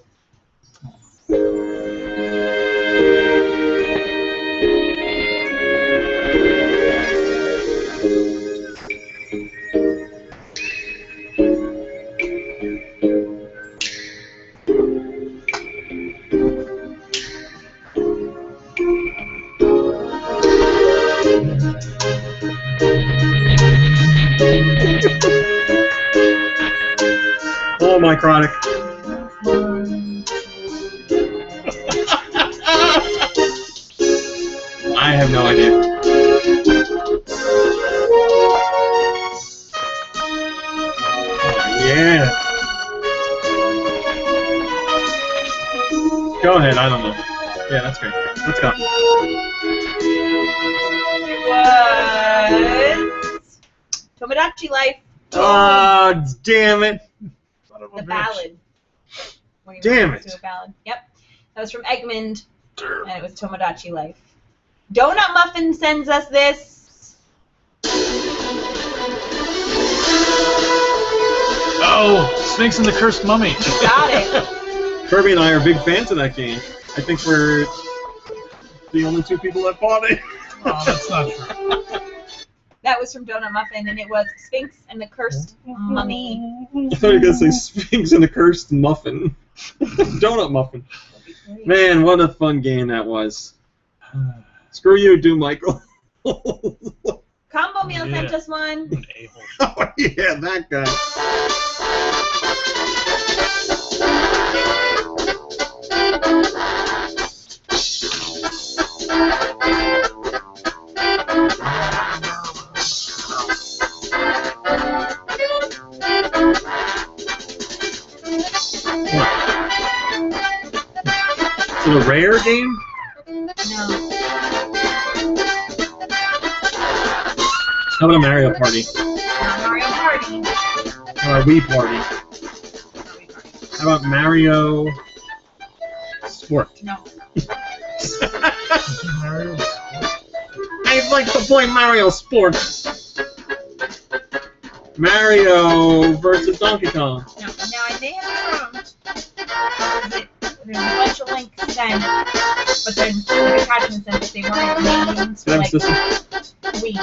Oh, my chronic. I have no idea. Yeah. Go ahead, I don't know. Yeah, that's great. Let's go. Was Tomodachi Life. Oh, damn it. Son of a The bitch. ballad. When you Damn listen it. to a ballad. Yep. That was from Eggman, and it was Tomodachi Life. Donut Muffin sends us this. Oh, Sphinx and the Cursed Mummy. Got it. Kirby and I are big fans of that game. I think we're the only two people that bought it. Oh, that's not true. That was from Donut Muffin, and it was Sphinx and the Cursed Mummy. I thought you were going to say Sphinx and the Cursed Muffin. Donut Muffin. Man, what a fun game that was. Screw you, Do Michael. Combo Meal sent us one. An a-hole. Oh, yeah, that guy. Is it a rare game? No. How about a Mario Party? Not Mario Party. How about a Wii Party? How about Mario Sport? No. Mario. I'd like to play Mario Sport. Mario versus Donkey Kong. No. Now I may have found. There's a bunch of links sent, but there's like attachments sent, but they weren't names. Did I have a Like system? Wii.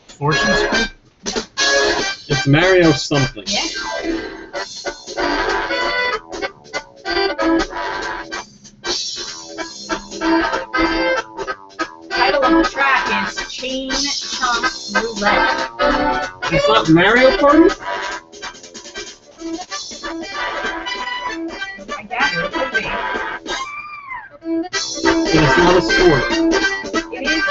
Fortune Street? It's Mario something. Yeah. Title of the track is Chain Chomp Roulette. It's not Mario Party? I guess it could be. And it's not a sport. It is.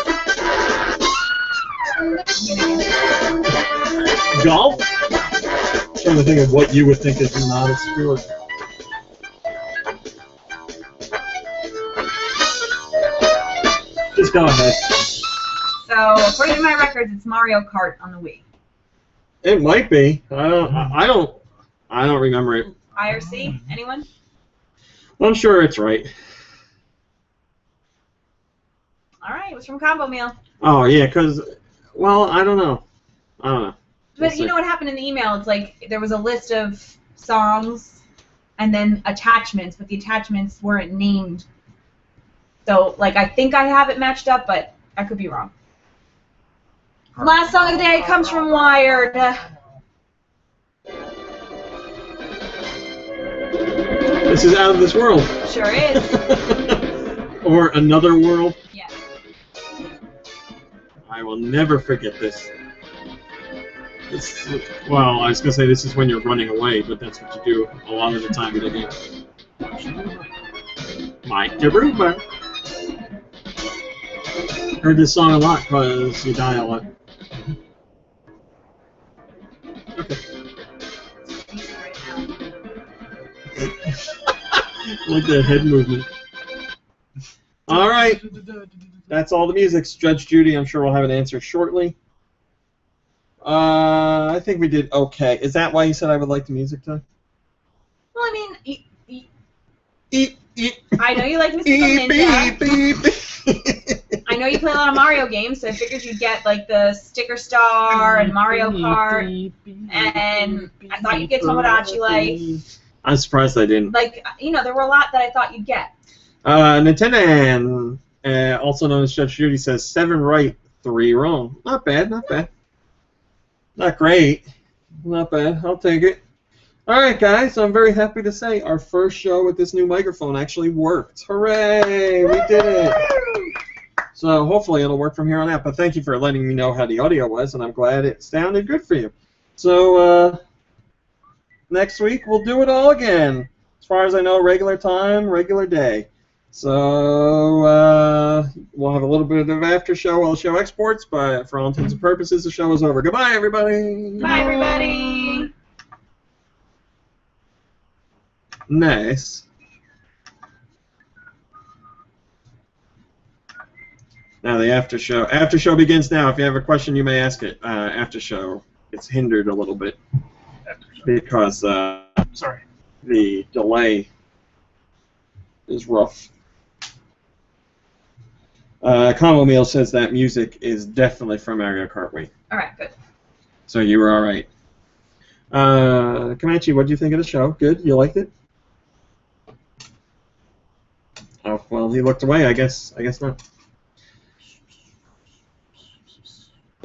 Golf? I'm trying to think of what you would think is not a sport. Just go ahead. So, according to my records, it's Mario Kart on the Wii. It might be. I don't remember it. IRC? Anyone? I'm sure it's right. All right, it was from Combo Meal. Oh yeah, because well, I don't know. But We'll you know what happened in the email? It's like there was a list of songs and then attachments, but the attachments weren't named. So, like, I think I have it matched up, but I could be wrong. Last song of the day comes from Wired. This is Out of This World. Sure is. Or Another World. Yes. I will never forget this. Well, I was going to say this is when you're running away, but that's what you do a lot of the time in the game. Mike Garuba. Heard this song a lot because you die a lot. Okay. Like the head movement. Alright. That's all the music. Judge Judy, I'm sure we'll have an answer shortly. I think we did okay. Is that why you said I would like the music too? Well, I mean, Eep, eep. I know you like Mystical Beep, Ninja. beep, beep. I know you play a lot of Mario games, so I figured you'd get like the Sticker Star and Mario Kart, and I thought you'd get Tomodachi Life. I'm surprised I didn't. Like, you know, there were a lot that I thought you'd get. Nintendo, also known as Judge Judy, says 7 right, 3 wrong. Not bad, not bad. Not great. Not bad. I'll take it. Alright, guys, I'm very happy to say our first show with this new microphone actually worked. Hooray! We did it! So hopefully it'll work from here on out. But thank you for letting me know how the audio was, and I'm glad it sounded good for you. So, next week we'll do it all again. As far as I know, regular time, regular day. So we'll have a little bit of after show while the show exports, but for all intents and purposes, the show is over. Goodbye, everybody. Bye, everybody. Nice. Now the after show. After show begins now. If you have a question, you may ask it. After show, it's hindered a little bit because Sorry. the delay is rough. Combo Meal says that music is definitely from Mario Kart Wii. All right, good. So you were all right. Comanche, what do you think of the show? Good? You liked it? Oh, well, he looked away. I guess not.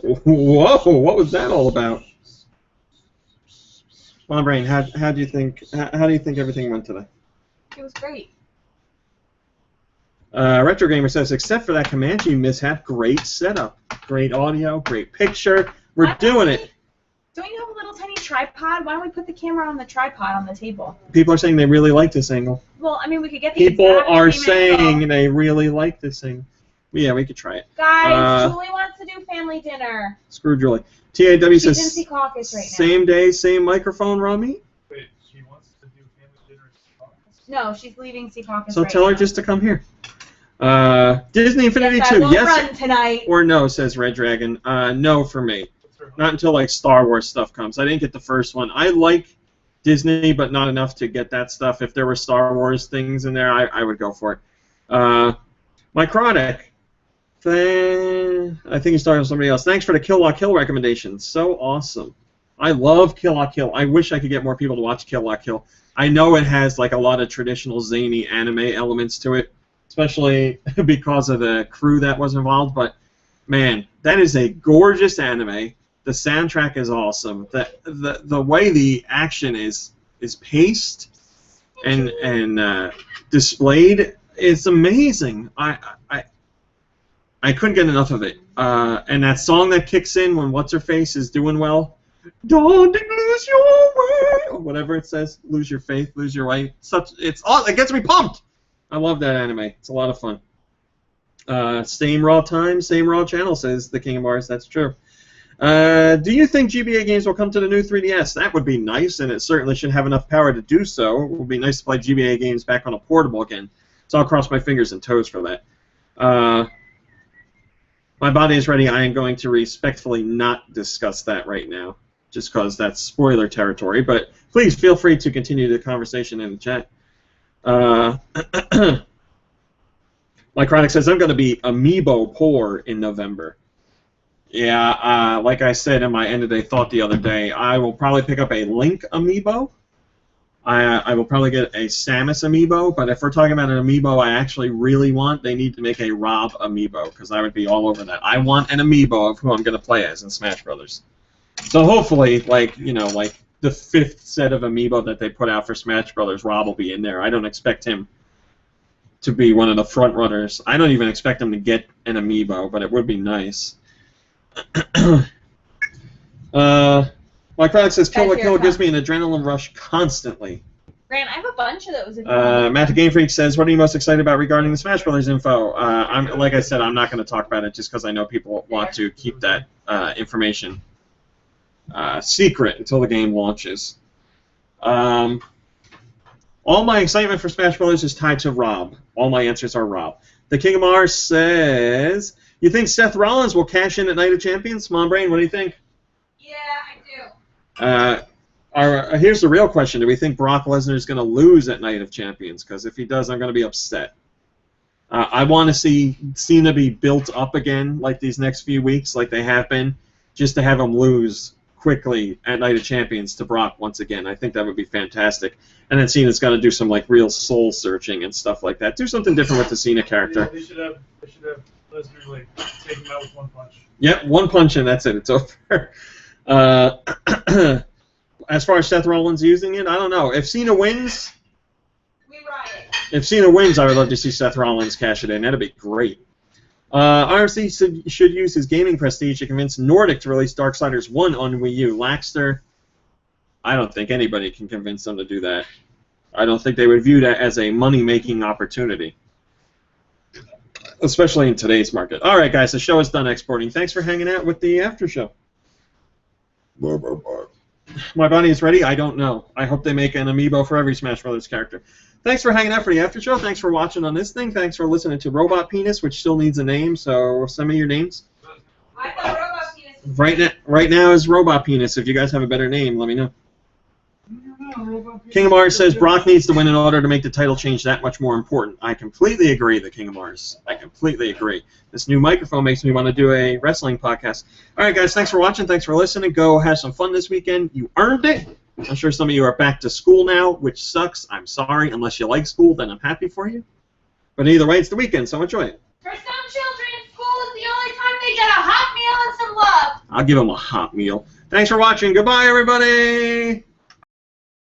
Whoa! What was that all about? Well, Brain, how do you think everything went today? It was great. Retro Gamer says, except for that Comanche mishap, great setup, great audio, great picture. We're doing it. Don't you have a little tiny tripod? Why don't we put the camera on the tripod on the table? People are saying they really like this angle. Well, I mean, we could get the People exact are same saying angle. they really like this thing. Yeah, we could try it. Guys, Julie wants to do family dinner. Screw Julie. TAW She's says, in Sea Caucus right now. same day, same microphone, Rami? Wait, she wants to do family dinner at Sea Caucus? No, she's leaving Sea Caucus So right tell her now. just to come here. Disney Infinity Yes, 2, I will yes run tonight. or no, says Red Dragon. No for me. Not until like Star Wars stuff comes. I didn't get the first one. I like Disney, but not enough to get that stuff. If there were Star Wars things in there, I would go for it. Mycrotic. I think he's talking to somebody else. Thanks for the Kill La Kill recommendations. So awesome. I love Kill La Kill. I wish I could get more people to watch Kill La Kill. I know it has like a lot of traditional zany anime elements to it, especially because of the crew that was involved. But man, that is a gorgeous anime. The soundtrack is awesome. The way the action is paced and displayed is amazing. I couldn't get enough of it. And that song that kicks in when What's-Her-Face is doing well, don't lose your way, or whatever it says, lose your faith, lose your way. It gets me pumped. I love that anime. It's a lot of fun. Same raw time, same raw channel, says the King of Mars. That's true. Do you think GBA games will come to the new 3DS? That would be nice, and it certainly should have enough power to do so. It would be nice to play GBA games back on a portable again. So I'll cross my fingers and toes for that. My body is ready. I am going to respectfully not discuss that right now, just because that's spoiler territory. But please feel free to continue the conversation in the chat. Mycrotic says, I'm going to be amiibo poor in November. Yeah, like I said in my end-of-day thought the other day, I will probably pick up a Link amiibo. I will probably get a Samus amiibo, but if we're talking about an amiibo I actually really want, they need to make a Rob amiibo, because I would be all over that. I want an amiibo of who I'm going to play as in Smash Brothers. So hopefully, like the 5th set of amiibo that they put out for Smash Brothers, Rob will be in there. I don't expect him to be one of the front runners. I don't even expect him to get an amiibo, but it would be nice. My product says Kill La Kill gives me an adrenaline rush constantly. Grant, I have a bunch of those. Matt the Game Freak says, what are you most excited about regarding the Smash Brothers info? Like I said, I'm not going to talk about it just because I know people want to keep that information secret until the game launches. All my excitement for Smash Brothers is tied to Rob. All my answers are Rob. The King of Mars says, you think Seth Rollins will cash in at Night of Champions? Mom Brain, what do you think? Yeah, I do. Here's the real question. Do we think Brock Lesnar is going to lose at Night of Champions? Because if he does, I'm going to be upset. I want to see Cena be built up again like these next few weeks, like they have been, just to have him lose quickly at Night of Champions to Brock once again. I think that would be fantastic. And then Cena's got to do some like real soul searching and stuff like that. Do something different with the Cena character. Yeah, they should have Lesnar like take him out with one punch. Yep, one punch and that's it. It's over. As far as Seth Rollins using it, I don't know. If Cena wins, We riot. I would love to see Seth Rollins cash it in. That'd be great. RFC should use his gaming prestige to convince Nordic to release Darksiders 1 on Wii U. Laxter, I don't think anybody can convince them to do that. I don't think they would view that as a money-making opportunity, especially in today's market. All right, guys, the show is done exporting. Thanks for hanging out with the after show. My body is ready? I don't know. I hope they make an amiibo for every Smash Brothers character. Thanks for hanging out for the after show. Thanks for watching on this thing. Thanks for listening to Robot Penis, which still needs a name, so send me your names. I thought Robot Penis was Right now is Robot Penis. If you guys have a better name, let me know. I don't know. King of Mars says Brock needs to win in order to make the title change that much more important. I completely agree, the King of Mars. I completely agree. This new microphone makes me want to do a wrestling podcast. All right, guys, thanks for watching. Thanks for listening. Go have some fun this weekend. You earned it. I'm sure some of you are back to school now, which sucks. I'm sorry. Unless you like school, then I'm happy for you. But either way, it's the weekend, so enjoy it. For some children, school is the only time they get a hot meal and some love. I'll give them a hot meal. Thanks for watching. Goodbye, everybody.